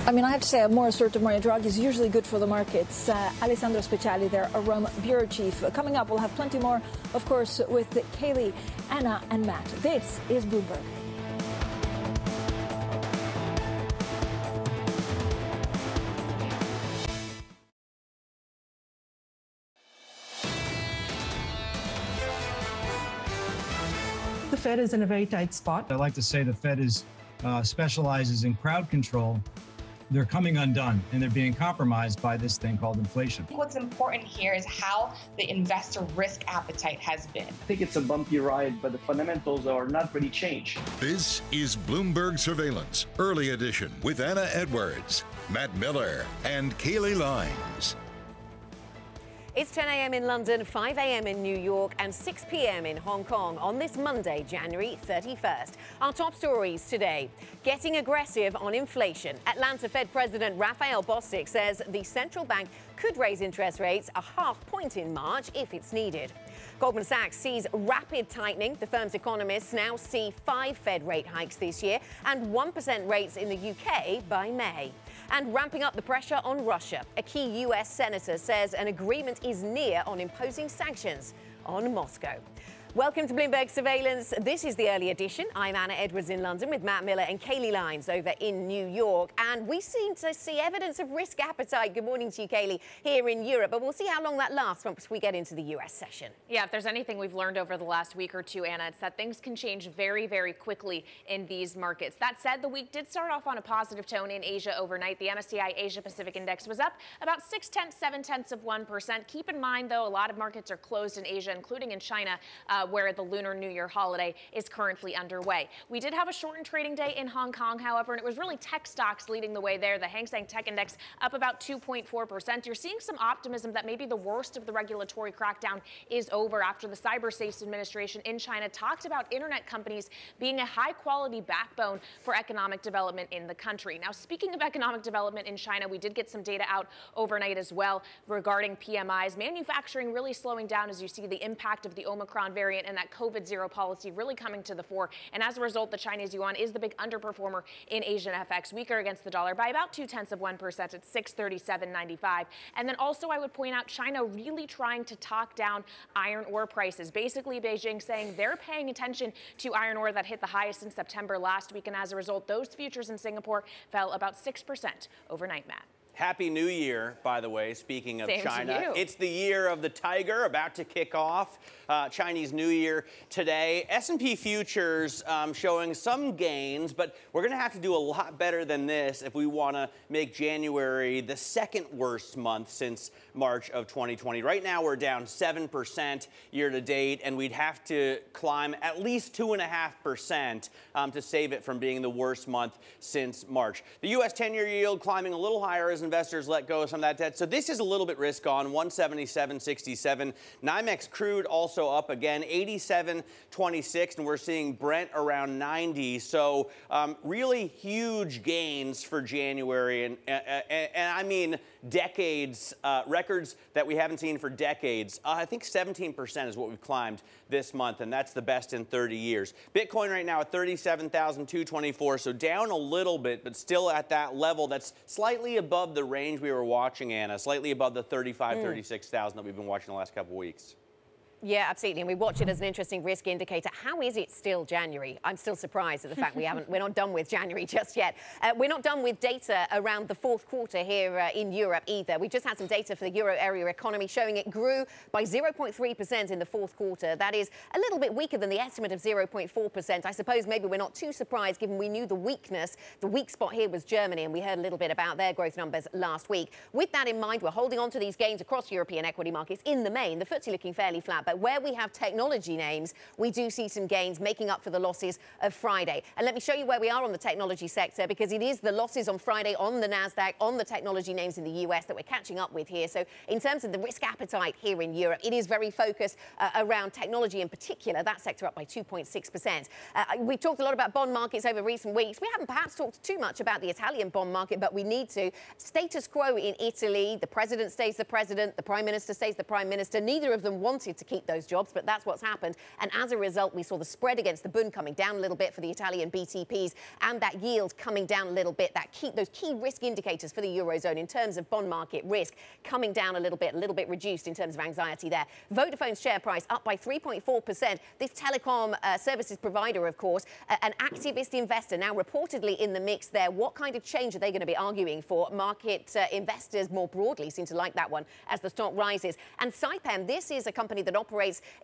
I mean, I have to say, a more assertive Mario Draghi is usually good for the markets. Alessandro Speciale there, a Rome bureau chief. Coming up, we'll have plenty more, of course, with Kailey, Anna, and Matt. This is Bloomberg. The Fed is in a very tight spot. I like to say the Fed specializes in crowd control. They're coming undone, and they're being compromised by this thing called inflation. What's important here is how the investor risk appetite has been. I think it's a bumpy ride, but the fundamentals are not really changed. This is Bloomberg Surveillance, early edition, with Anna Edwards, Matt Miller, and Kailey Leinz. It's 10 a.m. in London, 5 a.m. in New York, and 6 p.m. in Hong Kong on this Monday, January 31st. Our top stories today. Getting aggressive on inflation. Atlanta Fed President Raphael Bostic says the central bank could raise interest rates a half point in March if it's needed. Goldman Sachs sees rapid tightening. The firm's economists now see 5 Fed rate hikes this year and 1% rates in the UK by May. And ramping up the pressure on Russia. A key U.S. senator says an agreement is near on imposing sanctions on Moscow. Welcome to Bloomberg Surveillance. This is the early edition. I'm Anna Edwards in London with Matt Miller and Kailey Leinz over in New York. And we seem to see evidence of risk appetite. Good morning to you, Kailey, here in Europe. But we'll see how long that lasts once we get into the U.S. session. Yeah, if there's anything we've learned over the last week or two, Anna, it's that things can change very, very quickly in these markets. That said, the week did start off on a positive tone in Asia overnight. The MSCI Asia Pacific Index was up about 0.6%. Keep in mind, though, a lot of markets are closed in Asia, including in China, where the Lunar New Year holiday is currently underway. We did have a shortened trading day in Hong Kong, however, and it was really tech stocks leading the way there. The Hang Seng Tech Index up about 2.4%. You're seeing some optimism that maybe the worst of the regulatory crackdown is over after the Cyber Safety Administration in China talked about internet companies being a high-quality backbone for economic development in the country. Now, speaking of economic development in China, we did get some data out overnight as well regarding PMIs. Manufacturing really slowing down as you see the impact of the Omicron variant and that COVID zero policy really coming to the fore. And as a result, the Chinese yuan is the big underperformer in Asian FX, weaker against the dollar by about 0.2% at 637.95. And then also I would point out China really trying to talk down iron ore prices. Basically, Beijing saying they're paying attention to iron ore that hit the highest in September last week. And as a result, those futures in Singapore fell about 6% overnight, Matt. Happy New Year, by the way, speaking of Same China. to you. It's the year of the tiger, about to kick off. Chinese New Year today. S&P futures showing some gains, but we're going to have to do a lot better than this if we want to make January the second worst month since March of 2020. Right now, we're down 7% year to date, and we'd have to climb at least 2.5% to save it from being the worst month since March. The U.S. 10-year yield climbing a little higher as investors let go of some of that debt. So this is a little bit risk on, 177.67. NYMEX crude also up again, 87.26, and we're seeing Brent around 90. So really huge gains for January, and I mean decades, records that we haven't seen for decades. I think 17% is what we've climbed this month, and that's the best in 30 years. Bitcoin right now at 37,224, so down a little bit, but still at that level that's slightly above the range we were watching, Anna, slightly above the 36,000 that we've been watching the last couple weeks. Yeah, absolutely. And we watch it as an interesting risk indicator. How is it still January? I'm still surprised at the fact we're not done with January just yet. We're not done with data around the fourth quarter here in Europe either. We just had some data for the euro area economy showing it grew by 0.3% in the fourth quarter. That is a little bit weaker than the estimate of 0.4%. I suppose maybe we're not too surprised given we knew the weakness. The weak spot here was Germany, and we heard a little bit about their growth numbers last week. With that in mind, we're holding on to these gains across European equity markets in the main. The FTSE looking fairly flat, but where we have technology names, we do see some gains making up for the losses of Friday. And let me show you where we are on the technology sector, because it is the losses on Friday on the NASDAQ, on the technology names in the US that we're catching up with here. So in terms of the risk appetite here in Europe, it is very focused around technology in particular. That sector up by 2.6%. We've talked a lot about bond markets over recent weeks. We haven't perhaps talked too much about the Italian bond market, but we need to. Status quo in Italy. The president stays the president. The prime minister stays the prime minister. Neither of them wanted to keep those jobs, but that's what's happened. And as a result, we saw the spread against the Bund coming down a little bit for the Italian BTPs, and that yield coming down a little bit. Those key risk indicators for the Eurozone in terms of bond market risk coming down a little bit reduced in terms of anxiety there. Vodafone's share price up by 3.4%. This telecom services provider, of course, an activist investor now reportedly in the mix there. What kind of change are they going to be arguing for? Market investors more broadly seem to like that one as the stock rises. And Saipem, this is a company that operates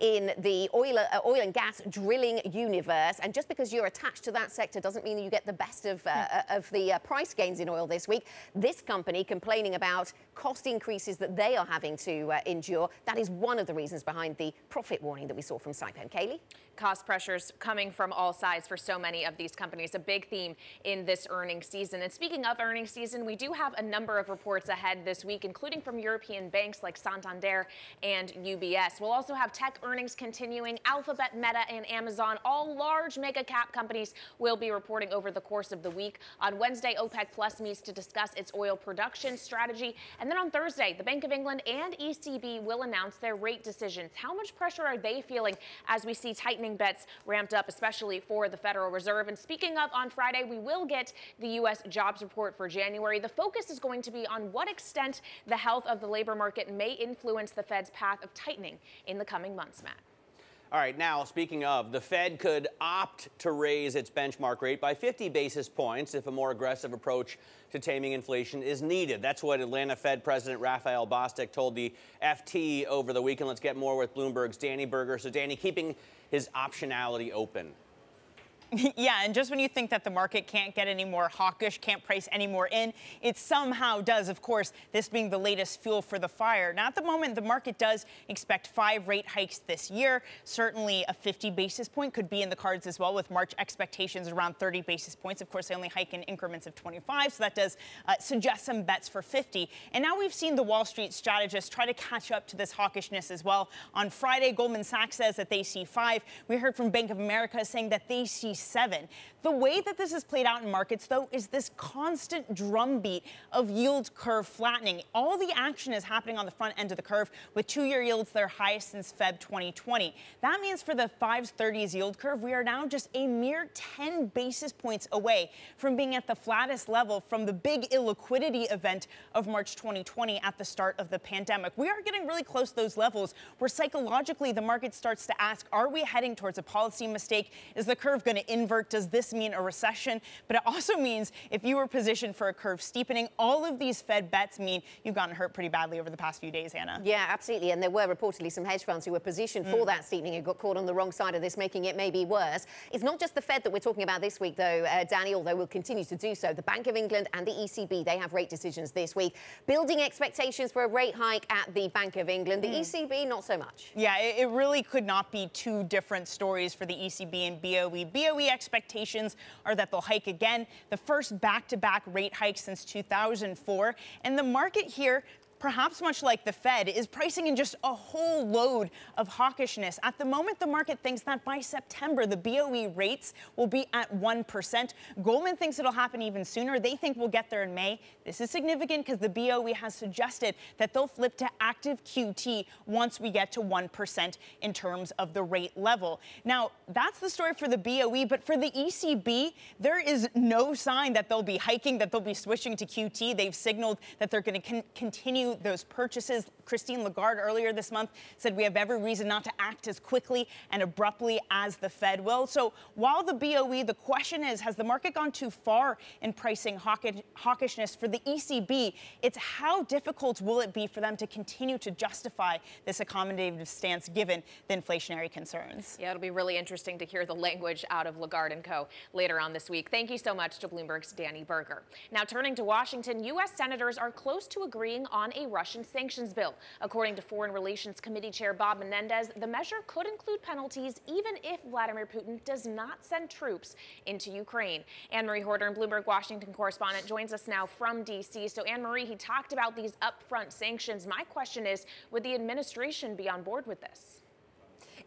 in the oil and gas drilling universe. And just because you're attached to that sector doesn't mean that you get the best of the price gains in oil this week. This company complaining about cost increases that they are having to endure. That is one of the reasons behind the profit warning that we saw from Saipem. Kailey? Cost pressures coming from all sides for so many of these companies, a big theme in this earnings season. And speaking of earnings season, we do have a number of reports ahead this week, including from European banks like Santander and UBS. We'll also also have tech earnings continuing. Alphabet, Meta, and Amazon, all large mega cap companies, will be reporting over the course of the week. On Wednesday, OPEC Plus meets to discuss its oil production strategy. And then on Thursday, the Bank of England and ECB will announce their rate decisions. How much pressure are they feeling as we see tightening bets ramped up, especially for the Federal Reserve? And speaking of, on Friday, we will get the U.S. jobs report for January. The focus is going to be on what extent the health of the labor market may influence the Fed's path of tightening in the coming months, Matt. All right, now, speaking of, the Fed could opt to raise its benchmark rate by 50 basis points if a more aggressive approach to taming inflation is needed. That's what Atlanta Fed President Raphael Bostic told the FT over the weekend. Let's get more with Bloomberg's Danny Berger. So, Danny, keeping his optionality open. Yeah, and just when you think that the market can't get any more hawkish, can't price any more in, it somehow does, of course, this being the latest fuel for the fire. Now, at the moment, the market does expect 5 rate hikes this year. Certainly a 50 basis point could be in the cards as well, with March expectations around 30 basis points. Of course, they only hike in increments of 25, so that does suggest some bets for 50. And now we've seen the Wall Street strategists try to catch up to this hawkishness as well. On Friday, Goldman Sachs says that they see 5. We heard from Bank of America saying that they see 7. The way that this has played out in markets, though, is this constant drumbeat of yield curve flattening. All the action is happening on the front end of the curve, with 2-year yields their highest since Feb 2020. That means for the 5s, 30s yield curve, we are now just a mere 10 basis points away from being at the flattest level from the big illiquidity event of March 2020 at the start of the pandemic. We are getting really close to those levels where psychologically the market starts to ask, are we heading towards a policy mistake? Is the curve going to invert? Does this mean a recession? But it also means if you were positioned for a curve steepening, all of these Fed bets mean you've gotten hurt pretty badly over the past few days, Hannah. Yeah, absolutely. And there were reportedly some hedge funds who were positioned for that steepening and got caught on the wrong side of this, making it maybe worse. It's not just the Fed that we're talking about this week, though, Danny, although we'll continue to do so. The Bank of England and the ECB, they have rate decisions this week, building expectations for a rate hike at the Bank of England. The ECB, not so much. Yeah, it really could not be two different stories for the ECB and BOE. BOE expectations are that they'll hike again, the first back-to-back rate hike since 2004. And the market here, perhaps much like the Fed, is pricing in just a whole load of hawkishness. At the moment, the market thinks that by September, the BOE rates will be at 1%. Goldman thinks it'll happen even sooner. They think we'll get there in May. This is significant because the BOE has suggested that they'll flip to active QT once we get to 1% in terms of the rate level. Now, that's the story for the BOE, but for the ECB, there is no sign that they'll be hiking, that they'll be switching to QT. They've signaled that they're going to continue those purchases. Christine Lagarde earlier this month said we have every reason not to act as quickly and abruptly as the Fed will. So while the BOE, the question is, has the market gone too far in pricing hawkishness? For the ECB, it's how difficult will it be for them to continue to justify this accommodative stance given the inflationary concerns? Yeah, it'll be really interesting to hear the language out of Lagarde and co. later on this week. Thank you so much to Bloomberg's Danny Berger. Now turning to Washington, U.S. senators are close to agreeing on a Russian sanctions bill. According to Foreign Relations Committee Chair Bob Menendez, the measure could include penalties even if Vladimir Putin does not send troops into Ukraine. Anne-Marie Horder, Bloomberg Washington correspondent, joins us now from D.C. So, Anne-Marie, he talked about these upfront sanctions. My question is, would the administration be on board with this?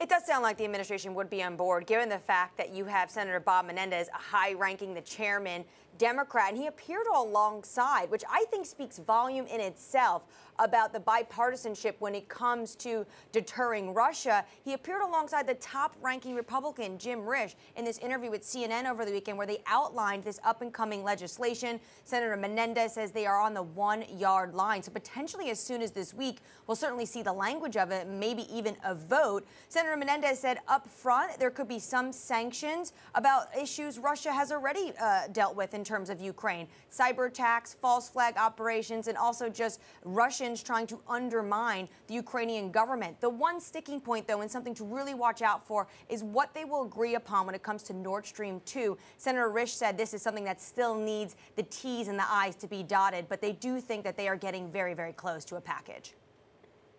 It does sound like the administration would be on board, given the fact that you have Senator Bob Menendez, a high-ranking, the chairman, Democrat, and he appeared alongside, which I think speaks volume in itself about the bipartisanship when it comes to deterring Russia. He appeared alongside the top-ranking Republican, Jim Risch, in this interview with CNN over the weekend where they outlined this up-and-coming legislation. Senator Menendez says they are on the 1-yard line. So potentially as soon as this week, we'll certainly see the language of it, maybe even a vote. Senator Menendez said up front there could be some sanctions about issues Russia has already dealt with in terms of Ukraine. Cyber attacks, false flag operations, and also just Russians trying to undermine the Ukrainian government. The one sticking point, though, and something to really watch out for, is what they will agree upon when it comes to Nord Stream 2. Senator Risch said this is something that still needs the T's and the I's to be dotted, but they do think that they are getting very, very close to a package.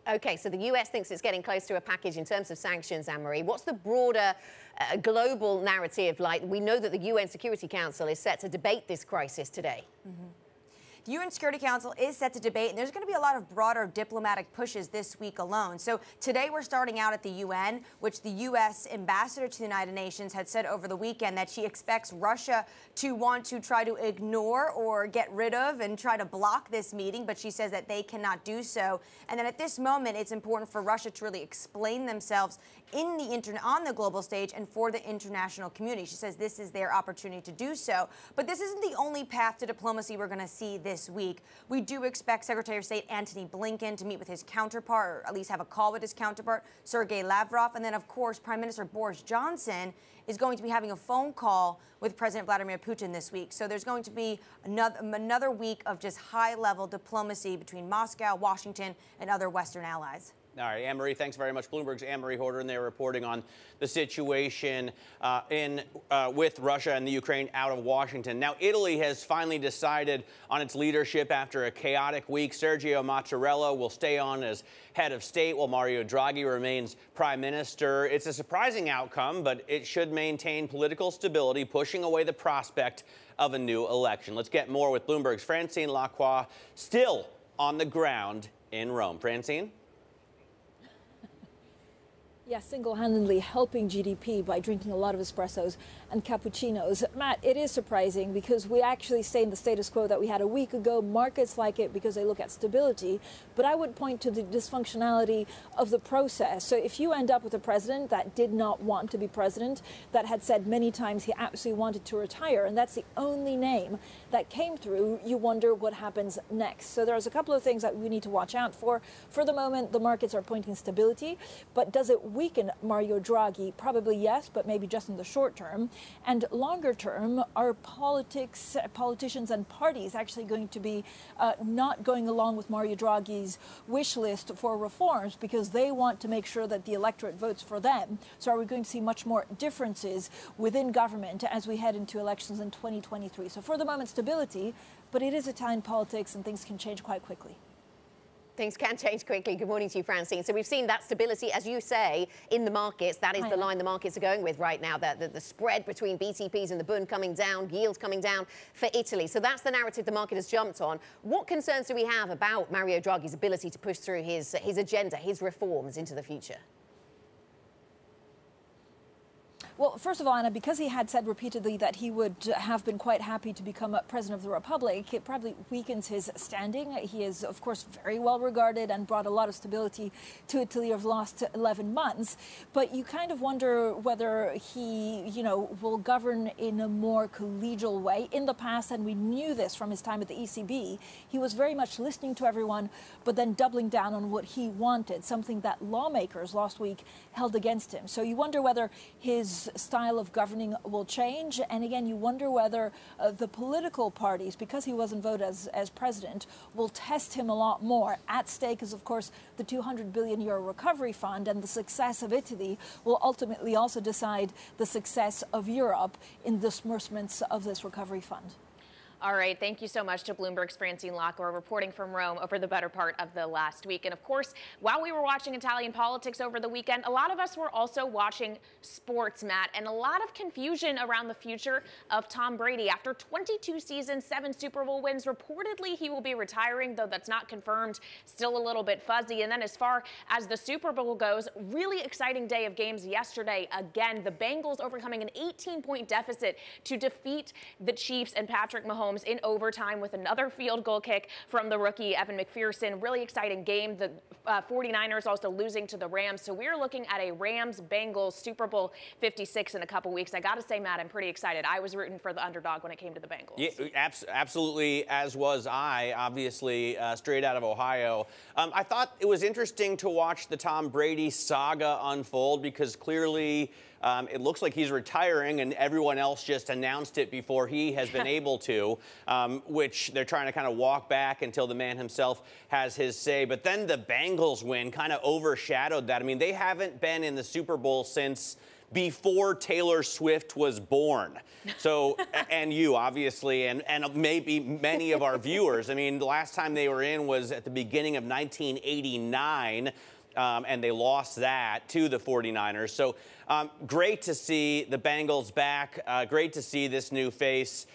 Okay, so the U.S. thinks it's getting close to a package in terms of sanctions, Anne-Marie. What's the broader global narrative like? We know that the UN Security Council is set to debate this crisis today. The UN Security Council is set to debate, and there's going to be a lot of broader diplomatic pushes this week alone. So today we're starting out at the UN, which the U.S. ambassador to the United Nations had said over the weekend that she expects Russia to want to try to ignore or get rid of and try to block this meeting, but she says that they cannot do so. And then at this moment, it's important for Russia to really explain themselves on the global stage and for the international community. She says this is their opportunity to do so. But this isn't the only path to diplomacy we're going to see this week. We do expect Secretary of State Antony Blinken to meet with his counterpart, or at least have a call with his counterpart, Sergei Lavrov. And then, of course, Prime Minister Boris Johnson is going to be having a phone call with President Vladimir Putin this week. So there's going to be another week of just high-level diplomacy between Moscow, Washington, and other Western allies. All right, Anne-Marie, thanks very much. Bloomberg's Anne-Marie Horder, and they're reporting on the situation with Russia and the Ukraine out of Washington. Now, Italy has finally decided on its leadership after a chaotic week. Sergio Mattarella will stay on as head of state while Mario Draghi remains prime minister. It's a surprising outcome, but it should maintain political stability, pushing away the prospect of a new election. Let's get more with Bloomberg's Francine Lacqua, still on the ground in Rome. Francine? Yeah, single-handedly helping GDP by drinking a lot of espressos and cappuccinos. Matt, it is surprising because we actually stay in the status quo that we had a week ago. Markets like it because they look at stability. But I would point to the dysfunctionality of the process. So if you end up with a president that did not want to be president, that had said many times he absolutely wanted to retire, and that's the only name that came through, you wonder what happens next. So there's a couple of things that we need to watch out for. For the moment, the markets are pointing stability, but does it weaken Mario Draghi? Probably yes, but maybe just in the short term. And longer term, are politicians and parties actually going to be not going along with Mario Draghi's wish list for reforms because they want to make sure that the electorate votes for them? So are we going to see much more differences within government as we head into elections in 2023? So for the moment, stability, but it is Italian politics and things can change quite quickly. Things can change quickly. Good morning to you, Francine. So we've seen that stability, as you say, in the markets. That is the line the markets are going with right now. The spread between BTPs and the Bund coming down, yields coming down for Italy. So that's the narrative the market has jumped on. What concerns do we have about Mario Draghi's ability to push through his agenda, his reforms into the future? Well, first of all, Anna, because he had said repeatedly that he would have been quite happy to become president of the Republic, it probably weakens his standing. He is, of course, very well regarded and brought a lot of stability to Italy over the last 11 months. But you kind of wonder whether he, will govern in a more collegial way. In the past, and we knew this from his time at the ECB, he was very much listening to everyone, but then doubling down on what he wanted, something that lawmakers last week held against him. So you wonder whether his style of governing will change. And again, you wonder whether the political parties, because he wasn't voted as president, will test him a lot more. At stake is, of course, the 200 billion euro recovery fund, and the success of Italy will ultimately also decide the success of Europe in disbursements of this recovery fund. All right, thank you so much to Bloomberg's Francine Lacqua reporting from Rome over the better part of the last week. And of course, while we were watching Italian politics over the weekend, a lot of us were also watching sports, Matt, and a lot of confusion around the future of Tom Brady. After 22 seasons, 7 Super Bowl wins, reportedly he will be retiring, though that's not confirmed, still a little bit fuzzy. And then as far as the Super Bowl goes, really exciting day of games yesterday. Again, the Bengals overcoming an 18-point deficit to defeat the Chiefs and Patrick Mahomes in overtime with another field goal kick from the rookie Evan McPherson. Really exciting game. The 49ers also losing to the Rams. So we're looking at a Rams-Bengals Super Bowl 56 in a couple weeks. I got to say, Matt, I'm pretty excited. I was rooting for the underdog when it came to the Bengals. Yeah, absolutely, as was I, obviously, straight out of Ohio. I thought it was interesting to watch the Tom Brady saga unfold because clearly it looks like he's retiring, and everyone else just announced it before he has been able to, which they're trying to kind of walk back until the man himself has his say. But then the Bengals win kind of overshadowed that. I mean, they haven't been in the Super Bowl since before Taylor Swift was born. So, and you, obviously, and maybe many of our viewers. I mean, the last time they were in was at the beginning of 1989. And they lost that to the 49ers. So great to see the Bengals back. Great to see this new face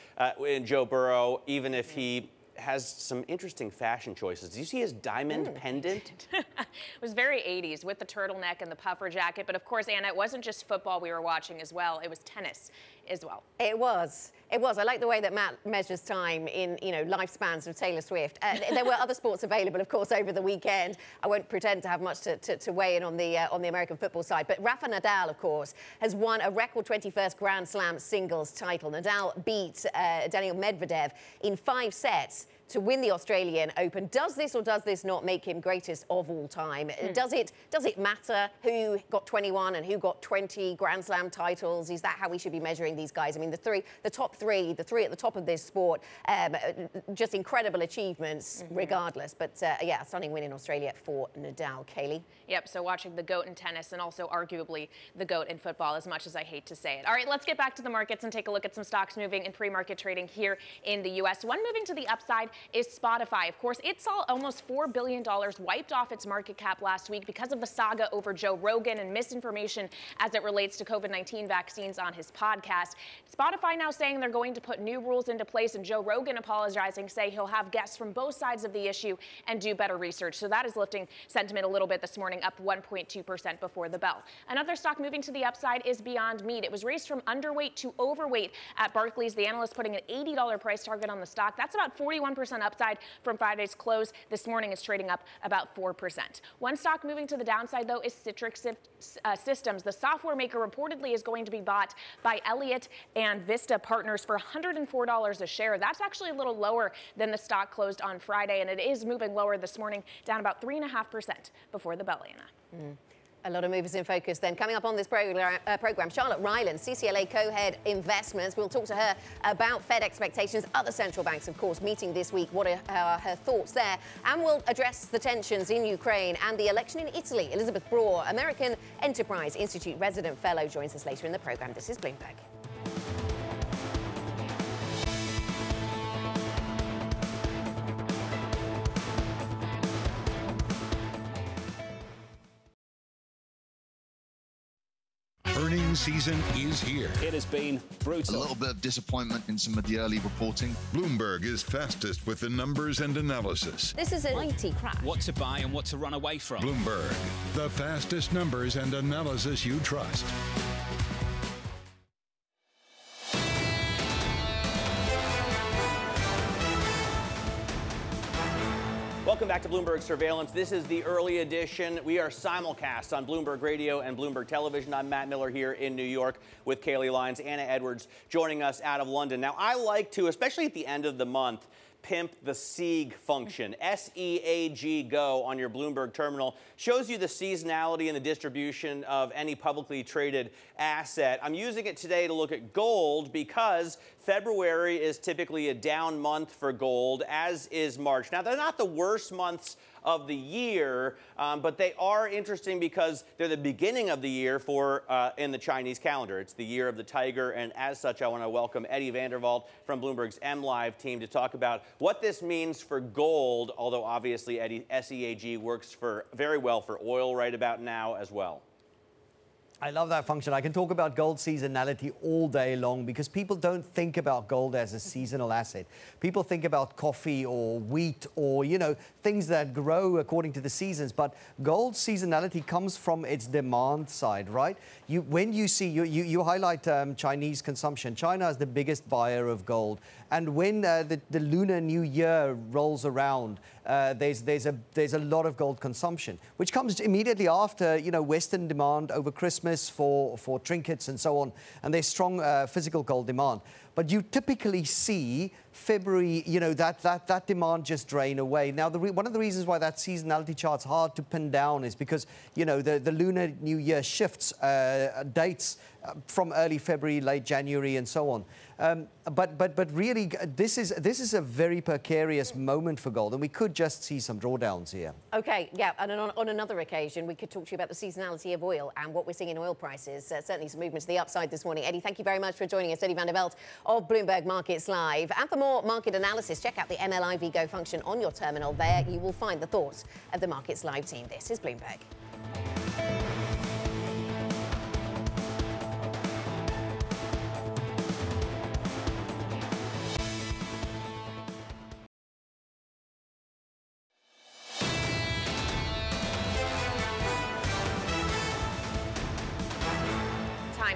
in Joe Burrow, even if he has some interesting fashion choices. Do you see his diamond pendant? It was very 80s with the turtleneck and the puffer jacket. But of course, Anna, it wasn't just football we were watching as well. It was tennis as well. It was. It was. I like the way that Matt measures time in, lifespans of Taylor Swift. There were other sports available, of course, over the weekend. I won't pretend to have much to weigh in on the American football side. But Rafa Nadal, of course, has won a record 21st Grand Slam singles title. Nadal beat Daniil Medvedev in 5 sets to win the Australian Open. Does this or does this not make him greatest of all time? Does it matter who got 21 and who got 20 Grand Slam titles? Is that how we should be measuring these guys? I mean, the three at the top of this sport, just incredible achievements regardless. But yeah, a stunning win in Australia for Nadal. Kailey? Yep, so watching the GOAT in tennis and also arguably the GOAT in football, as much as I hate to say it. All right, let's get back to the markets and take a look at some stocks moving in pre-market trading here in the U.S. One moving to the upside is Spotify. Of course, it saw almost $4 billion wiped off its market cap last week because of the saga over Joe Rogan and misinformation as it relates to COVID-19 vaccines on his podcast. Spotify now saying they're going to put new rules into place, and Joe Rogan apologizing, say he'll have guests from both sides of the issue and do better research. So that is lifting sentiment a little bit this morning, up 1.2% before the bell. Another stock moving to the upside is Beyond Meat. It was raised from underweight to overweight at Barclays. The analyst putting an $80 price target on the stock. That's about 41% upside from Friday's close. This morning is trading up about 4%. One stock moving to the downside, though, is Citrix Systems. The software maker reportedly is going to be bought by Elliott and Vista Partners for $104 a share. That's actually a little lower than the stock closed on Friday, and it is moving lower this morning, down about 3.5% before the bell, Anna. A lot of movers in focus then. Coming up on this program, Charlotte Ryland, CCLA co-head investments. We'll talk to her about Fed expectations, other central banks, of course, meeting this week. What are her thoughts there? And we'll address the tensions in Ukraine and the election in Italy. Elisabeth Braw, American Enterprise Institute resident fellow, joins us later in the program. This is Bloomberg. Earnings season is here. It has been brutal. A little bit of disappointment in some of the early reporting. Bloomberg is fastest with the numbers and analysis. This is a mighty crash. What to buy and what to run away from. Bloomberg, the fastest numbers and analysis you trust. Welcome back to Bloomberg Surveillance. This is the early edition. We are simulcast on Bloomberg Radio and Bloomberg Television. I'm Matt Miller here in New York with Kailey Leinz, Anna Edwards joining us out of London. Now, I like to, especially at the end of the month, pimp the SEAG function. S-E-A-G go on your Bloomberg terminal. Shows you the seasonality and the distribution of any publicly traded asset. I'm using it today to look at gold because February is typically a down month for gold, as is March. Now, they're not the worst months of the year, but they are interesting because they're the beginning of the year for in the Chinese calendar. It's the year of the tiger, and as such, I want to welcome Eddie Vandervald from Bloomberg's MLive team to talk about what this means for gold, although obviously, Eddie, SEAG works very well for oil right about now as well. I love that function. I can talk about gold seasonality all day long because people don't think about gold as a seasonal asset. People think about coffee or wheat or, things that grow according to the seasons. But gold seasonality comes from its demand side, right? When you see, you highlight Chinese consumption. China is the biggest buyer of gold. And when the Lunar New Year rolls around, there's a lot of gold consumption, which comes immediately after, Western demand over Christmas for trinkets and so on, and there's strong physical gold demand. But you typically see February, that demand just drain away. Now, one of the reasons why that seasonality chart's hard to pin down is because, the Lunar New Year shifts dates from early February, late January, and so on. But really, this is a very precarious moment for gold, and we could just see some drawdowns here. Okay, yeah, and on another occasion, we could talk to you about the seasonality of oil and what we're seeing in oil prices. Certainly some movement to the upside this morning. Eddie, thank you very much for joining us. Eddie Vanderveld of Bloomberg Markets Live. And for more market analysis, check out the MLive Go function on your terminal. There you will find the thoughts of the Markets Live team. This is Bloomberg.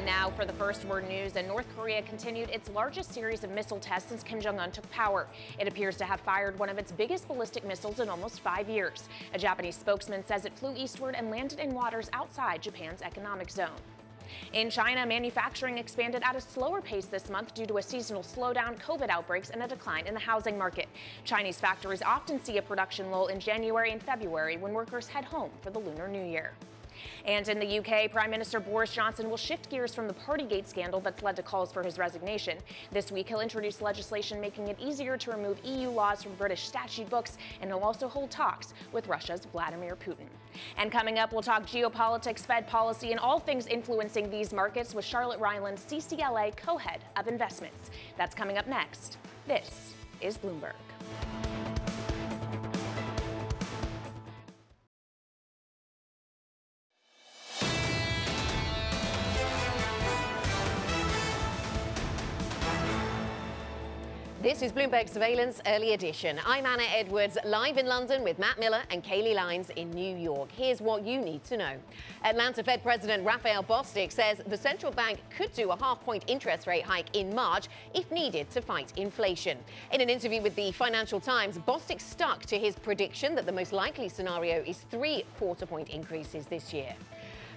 And now for the first word news, and North Korea continued its largest series of missile tests since Kim Jong-un took power. It appears to have fired one of its biggest ballistic missiles in almost 5 years. A Japanese spokesman says it flew eastward and landed in waters outside Japan's economic zone. In China, manufacturing expanded at a slower pace this month due to a seasonal slowdown, COVID outbreaks, and a decline in the housing market. Chinese factories often see a production lull in January and February when workers head home for the Lunar New Year. And in the UK, Prime Minister Boris Johnson will shift gears from the Partygate scandal that's led to calls for his resignation. This week, he'll introduce legislation making it easier to remove EU laws from British statute books, and he'll also hold talks with Russia's Vladimir Putin. And coming up, we'll talk geopolitics, Fed policy, and all things influencing these markets with Charlotte Ryland, CCLA co-head of investments. That's coming up next. This is Bloomberg. This is Bloomberg Surveillance Early Edition. I'm Anna Edwards, live in London with Matt Miller and Kailey Leinz in New York. Here's what you need to know. Atlanta Fed President Raphael Bostic says the central bank could do a half-point interest rate hike in March if needed to fight inflation. In an interview with the Financial Times, Bostic stuck to his prediction that the most likely scenario is 3 quarter-point increases this year.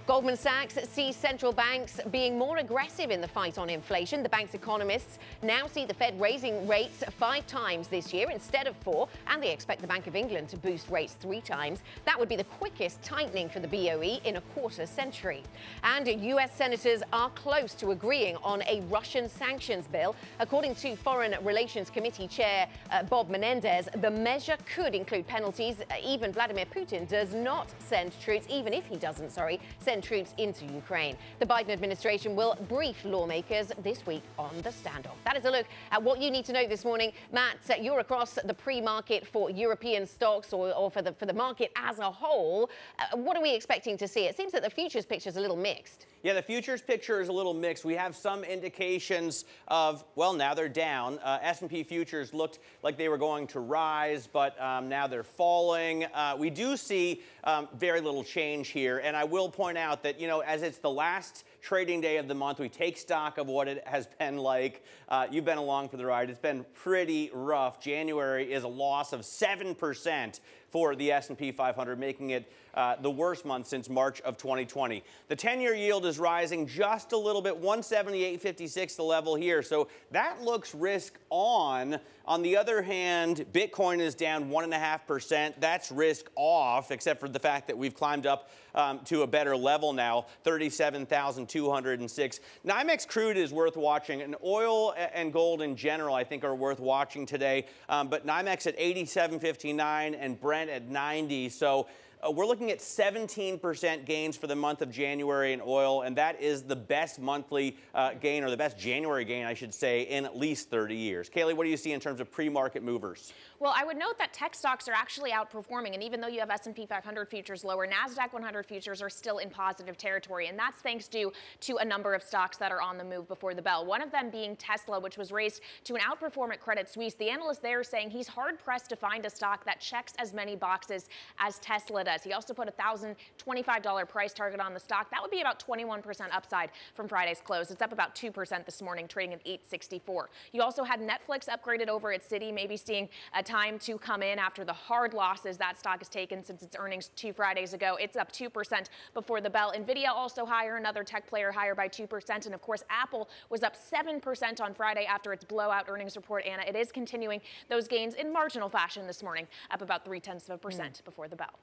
Goldman Sachs sees central banks being more aggressive in the fight on inflation. The bank's economists now see the Fed raising rates 5 times this year instead of 4, and they expect the Bank of England to boost rates 3 times. That would be the quickest tightening for the BOE in a quarter century. And U.S. senators are close to agreeing on a Russian sanctions bill. According to Foreign Relations Committee Chair Bob Menendez, the measure could include penalties. Even Vladimir Putin does not send troops, even if he doesn't, send troops into Ukraine. The Biden administration will brief lawmakers this week on the standoff. That is a look at what you need to know this morning. Matt, you're across the pre-market for European stocks or for the market as a whole. What are we expecting to see? It seems that the futures picture is a little mixed. Yeah, the futures picture is a little mixed. We have some indications of, well, now they're down. S&P futures looked like they were going to rise, but now they're falling. We do see very little change here, and I will point out that, you know, as it's the last trading day of the month, we take stock of what it has been like. You've been along for the ride. It's been pretty rough. January is a loss of 7% for the S&P 500, making it the worst month since March of 2020. The 10-year yield is rising just a little bit, 178.56 the level here. So that looks risk on. On the other hand, Bitcoin is down 1.5%. That's risk off, except for the fact that we've climbed up to a better level now, 37,206. NYMEX crude is worth watching, and oil and gold in general, I think, are worth watching today. But NYMEX at 87.59 and Brent at 90. So we're looking at 17% gains for the month of January in oil, and that is the best monthly gain, or the best January gain, I should say, in at least 30 years. Kailey, what do you see in terms of pre-market movers? Well, I would note that tech stocks are actually outperforming, and even though you have S&P 500 futures lower, NASDAQ 100 futures are still in positive territory, and that's thanks to a number of stocks that are on the move before the bell. One of them being Tesla, which was raised to an outperform at Credit Suisse. The analyst there is saying he's hard-pressed to find a stock that checks as many boxes as Tesla does. He also put a $1,025 price target on the stock. That would be about 21% upside from Friday's close. It's up about 2% this morning, trading at $8.64. You also had Netflix upgraded over at Citi, maybe seeing a time to come in after the hard losses that stock has taken since its earnings 2 Fridays ago. It's up 2% before the bell. Nvidia also higher, another tech player higher by 2%. And of course, Apple was up 7% on Friday after its blowout earnings report. Anna, it is continuing those gains in marginal fashion this morning, up about 0.3% before the bell.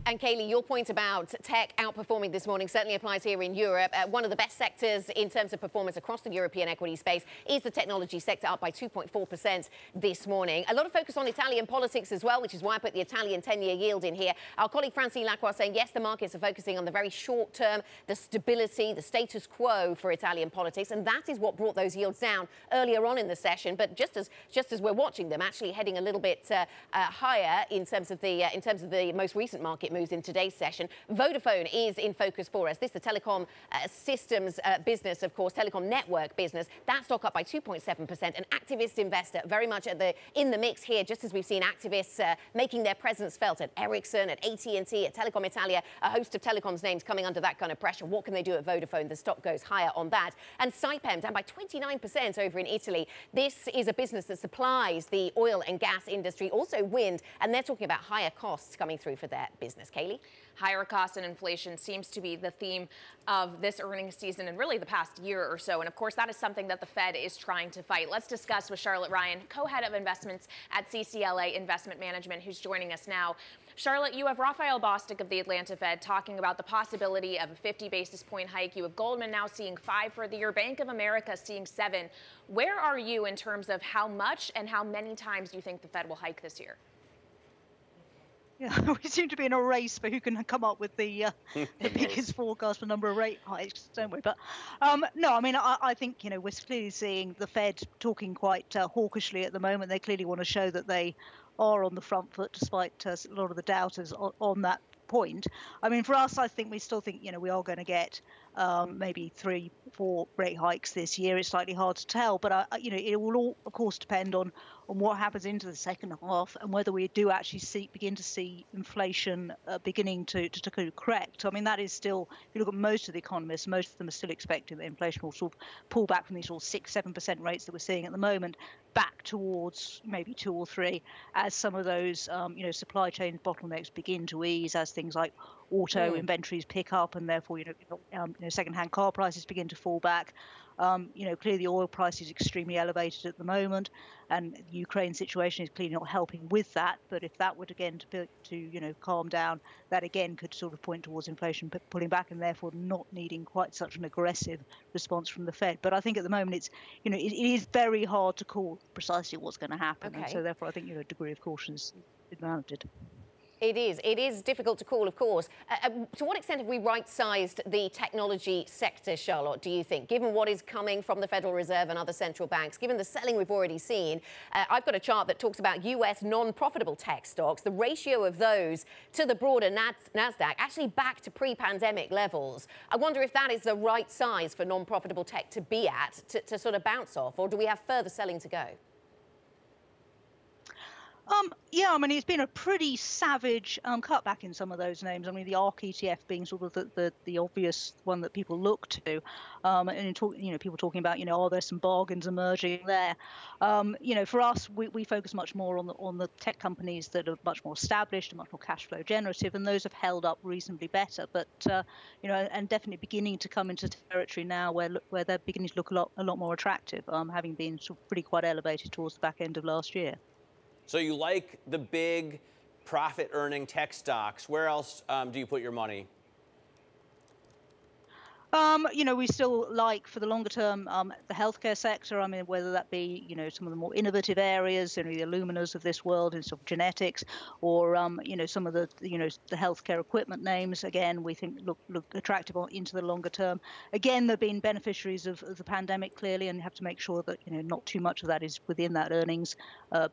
And Kailey, your point about tech outperforming this morning certainly applies here in Europe. One of the best sectors in terms of performance across the European equity space is the technology sector, up by 2.4% this morning. A lot of focus on Italian politics as well, which is why I put the Italian 10-year yield in here. Our colleague Francine Lacqua saying, yes, the markets are focusing on the very short term, the stability, the status quo for Italian politics, and that is what brought those yields down earlier on in the session. But just as we're watching them, actually heading a little bit higher in terms of the most recent recent market moves in today's session. Vodafone is in focus for us. This is the telecom systems business, of course, telecom network business. That stock up by 2.7%. An activist investor very much in the mix here, just as we've seen activists making their presence felt at Ericsson, at AT&T, at Telecom Italia, a host of telecoms names coming under that kind of pressure. What can they do at Vodafone? The stock goes higher on that. And Saipem down by 29% over in Italy. This is a business that supplies the oil and gas industry, also wind, and they're talking about higher costs coming through for their business. Kailey? Higher costs and inflation seems to be the theme of this earnings season and really the past year or so. And of course, that is something that the Fed is trying to fight. Let's discuss with Charlotte Ryan, co-head of investments at CCLA Investment Management, who's joining us now. Charlotte, you have Raphael Bostic of the Atlanta Fed talking about the possibility of a 50 basis point hike. You have Goldman now seeing 5 for the year, Bank of America seeing 7. Where are you in terms of how much and how many times do you think the Fed will hike this year? Yeah, we seem to be in a race for who can come up with the biggest forecast for number of rate hikes, don't we? But no, I mean, I think, we're clearly seeing the Fed talking quite hawkishly at the moment. They clearly want to show that they are on the front foot, despite a lot of the doubters on that point. I mean, for us, I think we still think, we are going to get maybe 3-4 rate hikes this year. It's slightly hard to tell, but it will all, of course, depend on what happens into the second half and whether we do actually begin to see inflation beginning to correct. I mean, that is still, if you look at most of the economists, most of them are still expecting that inflation will sort of pull back from these sort of 6-7% rates that we're seeing at the moment back towards maybe 2 or 3 as some of those supply chain bottlenecks begin to ease, as things like auto inventories pick up, and therefore second-hand car prices begin to fall back. Clearly the oil price is extremely elevated at the moment, and the Ukraine situation is clearly not helping with that. But if that were again to calm down, that again could sort of point towards inflation pulling back, and therefore not needing quite such an aggressive response from the Fed. But I think at the moment it is very hard to call precisely what's going to happen, and so therefore I think a degree of caution is warranted. It is difficult to call, of course. To what extent have we right-sized the technology sector, Charlotte, do you think, given what is coming from the Federal Reserve and other central banks, given the selling we've already seen? I've got a chart that talks about US non-profitable tech stocks, the ratio of those to the broader NASDAQ, actually back to pre-pandemic levels. I wonder if that is the right size for non-profitable tech to be at, to sort of bounce off, or do we have further selling to go? Yeah, I mean, it's been a pretty savage cutback in some of those names. I mean, the ARK ETF being sort of the obvious one that people look to, and people talking about, are there some bargains emerging there? For us, we focus much more on the tech companies that are much more established and much more cash flow generative, and those have held up reasonably better. But and definitely beginning to come into territory now where they're beginning to look a lot more attractive, having been sort of pretty quite elevated towards the back end of last year. So you like the big profit-earning tech stocks. Where else do you put your money? We still like, for the longer term, the healthcare sector. I mean, whether that be, some of the more innovative areas, the Illuminas of this world in sort of genetics, or, some of the healthcare equipment names, again, we think look attractive into the longer term. Again, they've been beneficiaries of the pandemic, clearly, and you have to make sure that, not too much of that is within that earnings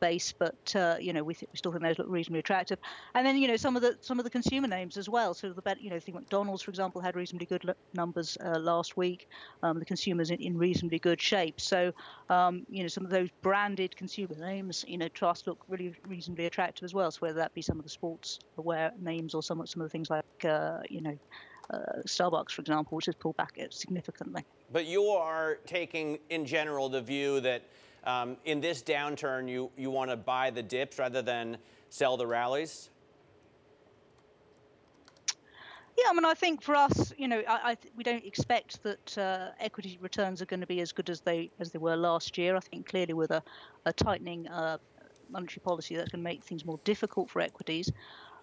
base. But, we still think those look reasonably attractive. And then, some of the consumer names as well. So, I think McDonald's, for example, had reasonably good numbers last week. The consumers in reasonably good shape. So, some of those branded consumer names, to us look really reasonably attractive as well. So whether that be some of the sports-aware names or some of the things like, Starbucks, for example, which has pulled back significantly. But you are taking, in general, the view that in this downturn, you want to buy the dips rather than sell the rallies? Yeah, I mean, I think for us, we don't expect that equity returns are going to be as good as they were last year. I think clearly with a tightening monetary policy, that's going to make things more difficult for equities.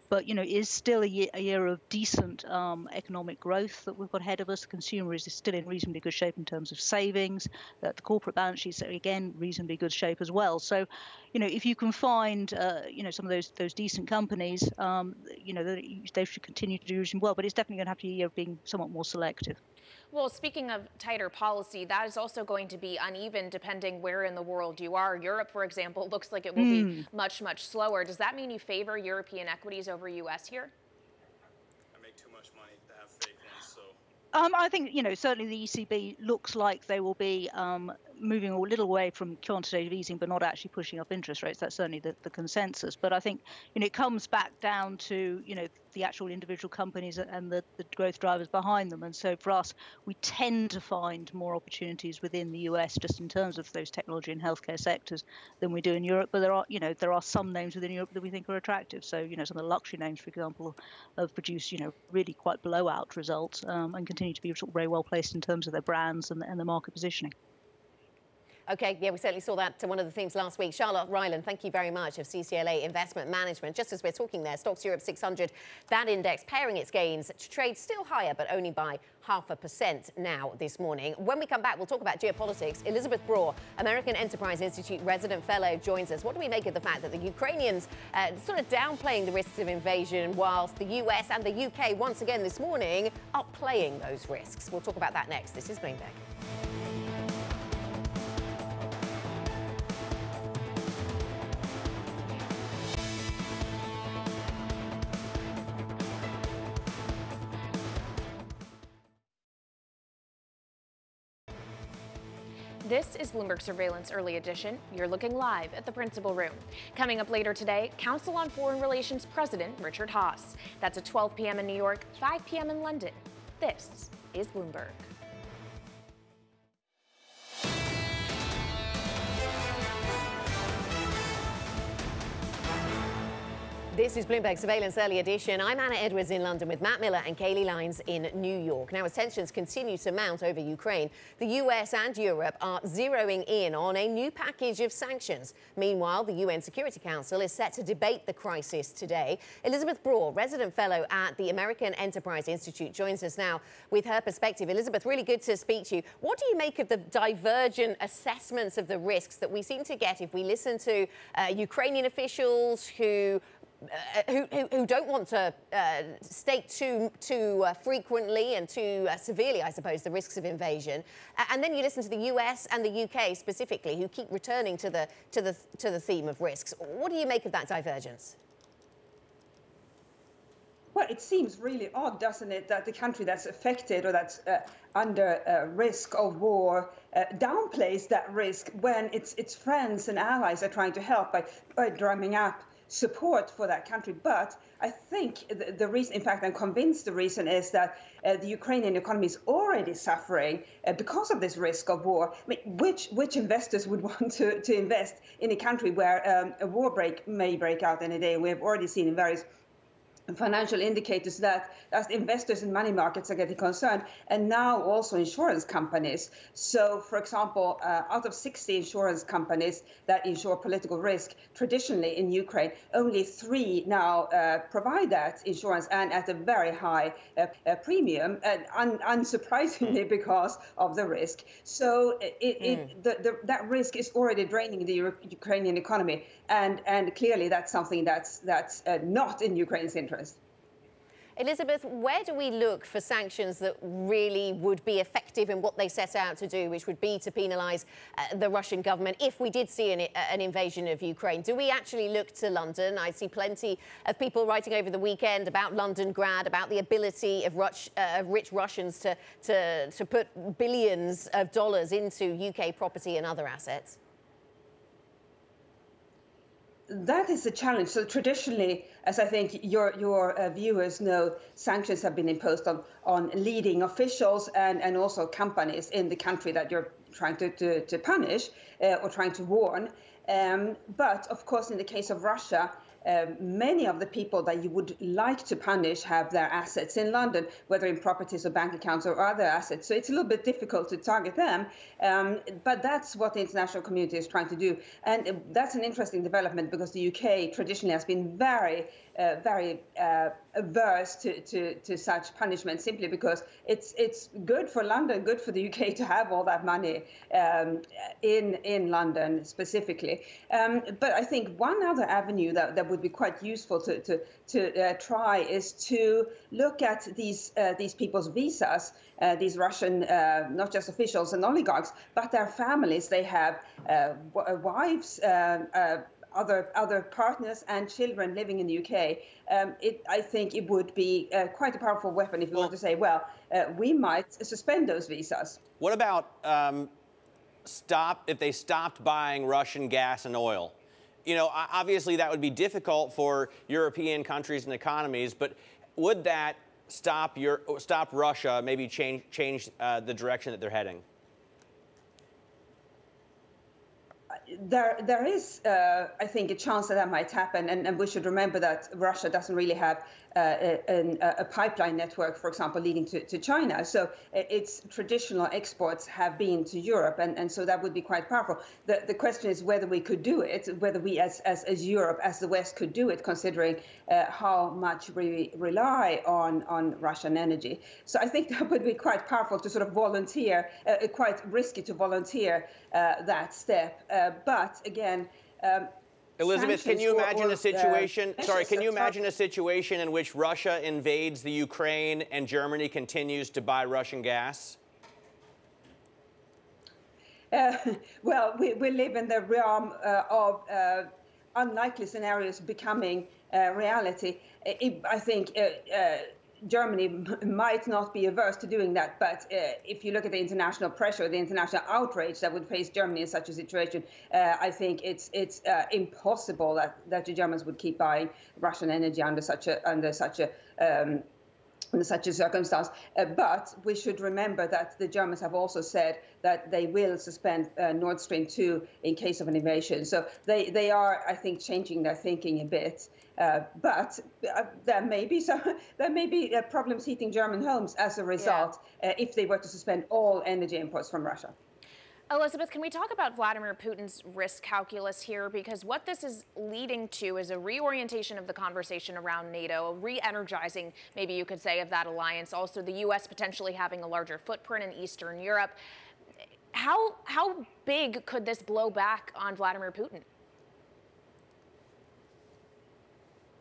But, is still a year of decent economic growth that we've got ahead of us. The consumer is still in reasonably good shape in terms of savings. The corporate balance sheets are, again, reasonably good shape as well. So, if you can find, some of those decent companies, they should continue to do reasonably well. But it's definitely going to have to be a year of being somewhat more selective. Well, speaking of tighter policy, that is also going to be uneven depending where in the world you are. Europe, for example, looks like it will be much, much slower. Does that mean you favor European equities over U.S. here? I think, certainly the ECB looks like they will be moving a little away from quantitative easing, but not actually pushing up interest rates. That's certainly the consensus. But I think, it comes back down to, the actual individual companies and the growth drivers behind them. And so for us, we tend to find more opportunities within the US just in terms of those technology and healthcare sectors than we do in Europe. But there are some names within Europe that we think are attractive. So, some of the luxury names, for example, have produced, really quite blowout results and continue to be sort of very well placed in terms of their brands and the market positioning. OK, yeah, we certainly saw that to one of the themes last week. Charlotte Ryland, thank you very much, of CCLA Investment Management. Just as we're talking there, Stocks Europe 600, that index pairing its gains to trade still higher, but only by 0.5% now this morning. When we come back, we'll talk about geopolitics. Elisabeth Braw, American Enterprise Institute resident fellow, joins us. What do we make of the fact that the Ukrainians sort of downplaying the risks of invasion, whilst the US and the UK once again this morning upplaying those risks? We'll talk about that next. This is Bloomberg. This is Bloomberg Surveillance Early Edition. You're looking live at the principal room. Coming up later today, Council on Foreign Relations President Richard Haass. That's at 12 p.m. in New York, 5 p.m. in London. This is Bloomberg. This is Bloomberg Surveillance Early Edition. I'm Anna Edwards in London with Matt Miller and Kailey Leinz in New York. Now, as tensions continue to mount over Ukraine, the US and Europe are zeroing in on a new package of sanctions. Meanwhile, the UN Security Council is set to debate the crisis today. Elisabeth Braw, resident fellow at the American Enterprise Institute, joins us now with her perspective. Elisabeth, really good to speak to you. What do you make of the divergent assessments of the risks that we seem to get if we listen to Ukrainian officials who don't want to state too frequently and too severely, I suppose, the risks of invasion, and then you listen to the US and the UK specifically, who keep returning to the theme of risks. What do you make of that divergence? Well, it seems really odd, doesn't it, that the country that's affected or that's under risk of war downplays that risk when its friends and allies are trying to help by drumming up support for that country. But I think the reason, in fact, I'm convinced the reason is that the Ukrainian economy is already suffering because of this risk of war. I mean, which investors would want to invest in a country where a war may break out any day? We have already seen in various financial indicators that as investors in money markets are getting concerned, and now also insurance companies. So, for example, out of 60 insurance companies that insure political risk, traditionally in Ukraine, only 3 now provide that insurance, and at a very high premium, and unsurprisingly because of the risk. So that risk is already draining the Ukrainian economy, and clearly that's something that's not in Ukraine's interest. Elisabeth, where do we look for sanctions that really would be effective in what they set out to do, which would be to penalise the Russian government if we did see an invasion of Ukraine? Do we actually look to London? I see plenty of people writing over the weekend about London Grad, about the ability of rich Russians to put billions of dollars into UK property and other assets. That is a challenge. So traditionally, as I think your viewers know, sanctions have been imposed on leading officials and also companies in the country that you're trying to punish or trying to warn. But of course, in the case of Russia, many of the people that you would like to punish have their assets in London, whether in properties or bank accounts or other assets. So it's a little bit difficult to target them. But that's what the international community is trying to do. And that's an interesting development because the UK traditionally has been very averse to such punishment, simply because it's good for London, good for the UK to have all that money in London specifically. But I think one other avenue that would be quite useful to try is to look at these people's visas, these Russian, not just officials and oligarchs, but their families. They have wives, other partners and children living in the UK, I think it would be quite a powerful weapon if you want to say, well, we might suspend those visas. What about if they stopped buying Russian gas and oil? You know, obviously that would be difficult for European countries and economies, but would that stop Russia, maybe change the direction that they're heading? There is, I think, a chance that might happen, and we should remember that Russia doesn't really have a pipeline network, for example, leading to China. So its traditional exports have been to Europe, and so that would be quite powerful. The question is whether we could do it, whether we as Europe, as the West, could do it, considering how much we rely on Russian energy. So I think that would be quite powerful to sort of volunteer, quite risky to volunteer that step. But again, Elisabeth, can you imagine a situation? Can you imagine a situation in which Russia invades the Ukraine and Germany continues to buy Russian gas? Well, we live in the realm of unlikely scenarios becoming reality. I think Germany might not be averse to doing that, but if you look at the international pressure, the international outrage that would face Germany in such a situation, I think it's impossible that the Germans would keep buying Russian energy under such a circumstance. But we should remember that the Germans have also said that they will suspend Nord Stream 2 in case of an invasion. So they are, I think, changing their thinking a bit. But there may be problems heating German homes as a result if they were to suspend all energy imports from Russia. Elisabeth, can we talk about Vladimir Putin's risk calculus here? Because what this is leading to is a reorientation of the conversation around NATO, a re-energizing, maybe you could say, of that alliance. Also, the U.S. potentially having a larger footprint in Eastern Europe. How big could this blow back on Vladimir Putin?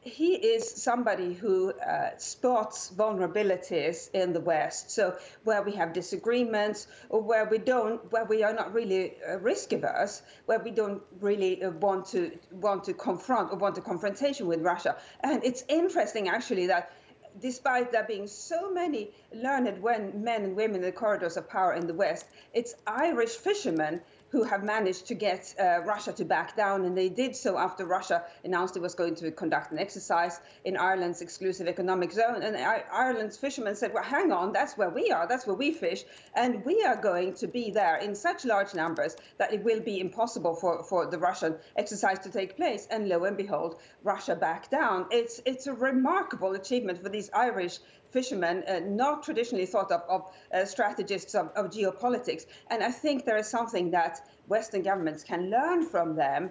He is somebody who spots vulnerabilities in the West. So where we have disagreements, or where we are not really risk averse, where we don't really want to confront or want a confrontation with Russia. And it's interesting, actually, that despite there being so many learned men and women in the corridors of power in the West, it's Irish fishermen who have managed to get Russia to back down, and they did so after Russia announced it was going to conduct an exercise in Ireland's exclusive economic zone. And Ireland's fishermen said, well, hang on, that's where we are, that's where we fish, and we are going to be there in such large numbers that it will be impossible for the Russian exercise to take place. And lo and behold, Russia backed down. It's a remarkable achievement for these Irish fishermen, not traditionally thought of strategists of geopolitics. And I think there is something that Western governments can learn from them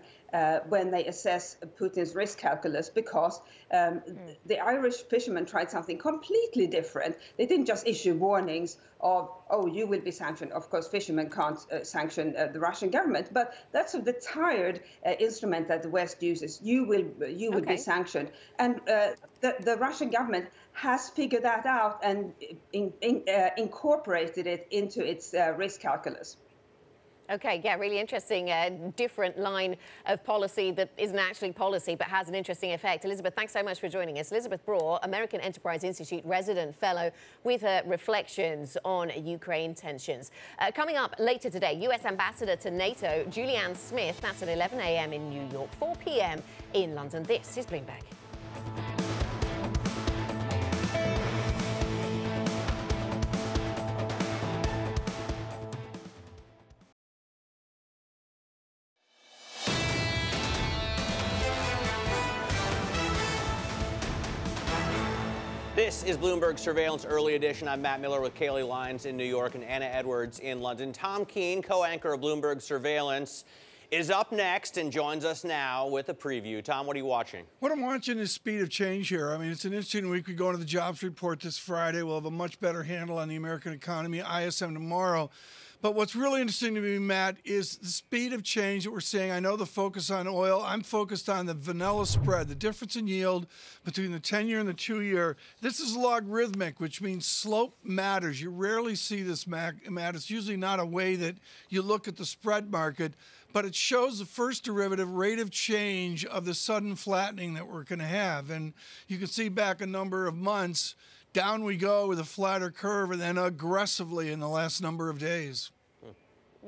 when they assess Putin's risk calculus, because the Irish fishermen tried something completely different. They didn't just issue warnings of, oh, you will be sanctioned. Of course, fishermen can't sanction the Russian government, but that's the tired instrument that the West uses. You will be sanctioned. And the Russian government has figured that out and incorporated it into its risk calculus. Okay, yeah, really interesting. Different line of policy that isn't actually policy but has an interesting effect. Elisabeth, thanks so much for joining us. Elisabeth Braw, American Enterprise Institute resident fellow, with her reflections on Ukraine tensions. Coming up later today, U.S. Ambassador to NATO, Julianne Smith. That's at 11 a.m. in New York, 4 p.m. in London. This is Bloomberg. This is Bloomberg Surveillance Early Edition. I'm Matt Miller with Kailey Leinz in New York and Anna Edwards in London. Tom Keene, co-anchor of Bloomberg Surveillance, is up next and joins us now with a preview. Tom, what are you watching? What I'm watching is speed of change here. I mean, it's an interesting week. We go into the jobs report this Friday. We'll have a much better handle on the American economy. ISM tomorrow. But what's really interesting to me, Matt, is the speed of change that we're seeing. I know the focus on oil. I'm focused on the vanilla spread, the difference in yield between the 10-year and the 2-year. This is logarithmic, which means slope matters. You rarely see this, Matt. It's usually not a way that you look at the spread market, but it shows the first derivative rate of change of the sudden flattening that we're going to have. And you can see back a number of months, down we go with a flatter curve, and then aggressively in the last number of days.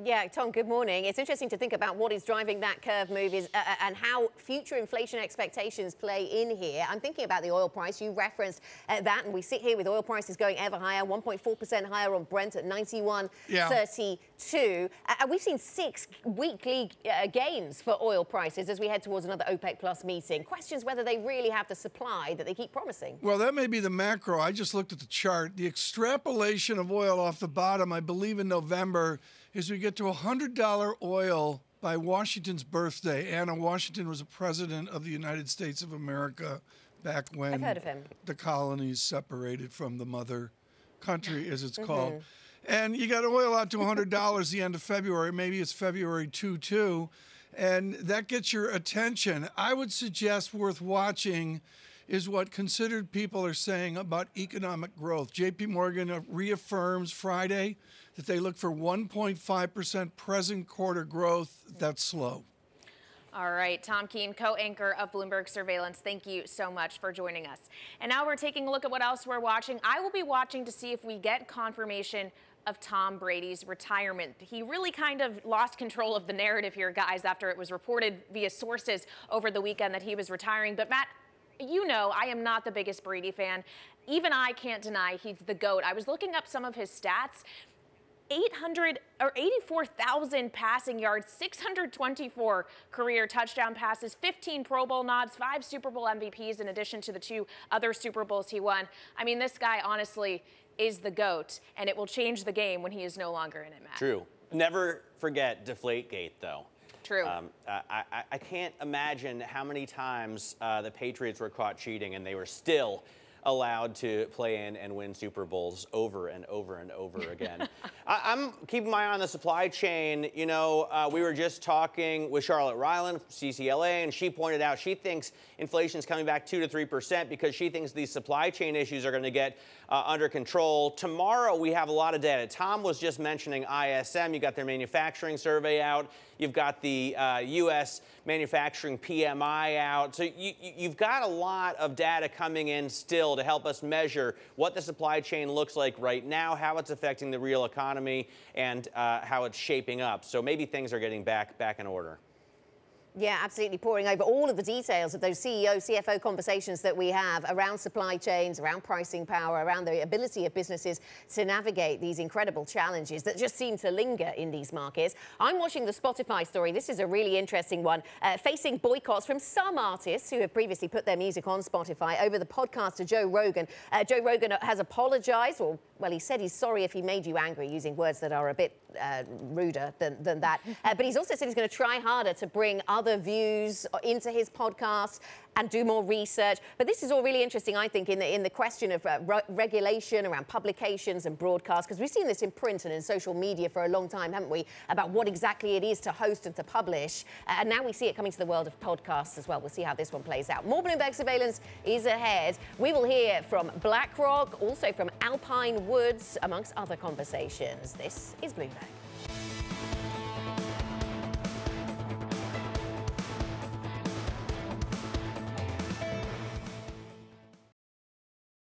Yeah, Tom, good morning. It's interesting to think about what is driving that curve move and how future inflation expectations play in here. I'm thinking about the oil price. You referenced that, and we sit here with oil prices going ever higher, 1.4% higher on Brent at 91.32. And we've seen 6 weekly gains for oil prices as we head towards another OPEC Plus meeting. Questions whether they really have the supply that they keep promising. Well, that may be the macro. I just looked at the chart. The extrapolation of oil off the bottom, I believe in November, is we get to $100 oil by Washington's birthday. Anna Washington was a president of the United States of America back when I've heard of him. The colonies separated from the mother country, as it's called. And you got oil out to $100 the end of February. Maybe it's February 2, and that gets your attention. I would suggest worth watching is what considered people are saying about economic growth. JP Morgan reaffirms Friday that they look for 1.5% present quarter growth. That's slow. All right, Tom Keene, co-anchor of Bloomberg Surveillance, thank you so much for joining us. And now we're taking a look at what else we're watching. I will be watching to see if we get confirmation of Tom Brady's retirement. He really kind of lost control of the narrative here, guys, after it was reported via sources over the weekend that he was retiring. But Matt, you know I am not the biggest Brady fan. Even I can't deny he's the GOAT. I was looking up some of his stats. 84,000 passing yards, 624 career touchdown passes, 15 Pro Bowl nods, 5 Super Bowl MVPs in addition to the 2 other Super Bowls he won. I mean, this guy honestly is the GOAT, and it will change the game when he is no longer in it, Matt. True. Never forget Deflategate, though. True. I can't imagine how many times the Patriots were caught cheating and they were still allowed to play in and win Super Bowls over and over and over again. I'm keeping my eye on the supply chain. You know, we were just talking with Charlotte Ryland, CCLA, and she pointed out she thinks inflation is coming back 2 to 3% because she thinks these supply chain issues are going to get under control. Tomorrow, we have a lot of data. Tom was just mentioning ISM. You got their manufacturing survey out. You've got the U.S. manufacturing PMI out. So you've got a lot of data coming in still to help us measure what the supply chain looks like right now, how it's affecting the real economy, and how it's shaping up. So maybe things are getting back in order. Yeah, absolutely, poring over all of the details of those CEO, CFO conversations that we have around supply chains, around pricing power, around the ability of businesses to navigate these incredible challenges that just seem to linger in these markets. I'm watching the Spotify story. This is a really interesting one. Facing boycotts from some artists who have previously put their music on Spotify over the podcaster Joe Rogan. Joe Rogan has apologized, or, well, he said he's sorry if he made you angry, using words that are a bit ruder than that. But he's also said he's going to try harder to bring other views into his podcast and do more research. But this is all really interesting, I think, in the question of regulation around publications and broadcast, because we've seen this in print and in social media for a long time, haven't we, about what exactly it is to host and to publish. And now we see it coming to the world of podcasts as well. We'll see how this one plays out. More Bloomberg Surveillance is ahead. We will hear from BlackRock, also from Alpine Woods, amongst other conversations. This is Bloomberg.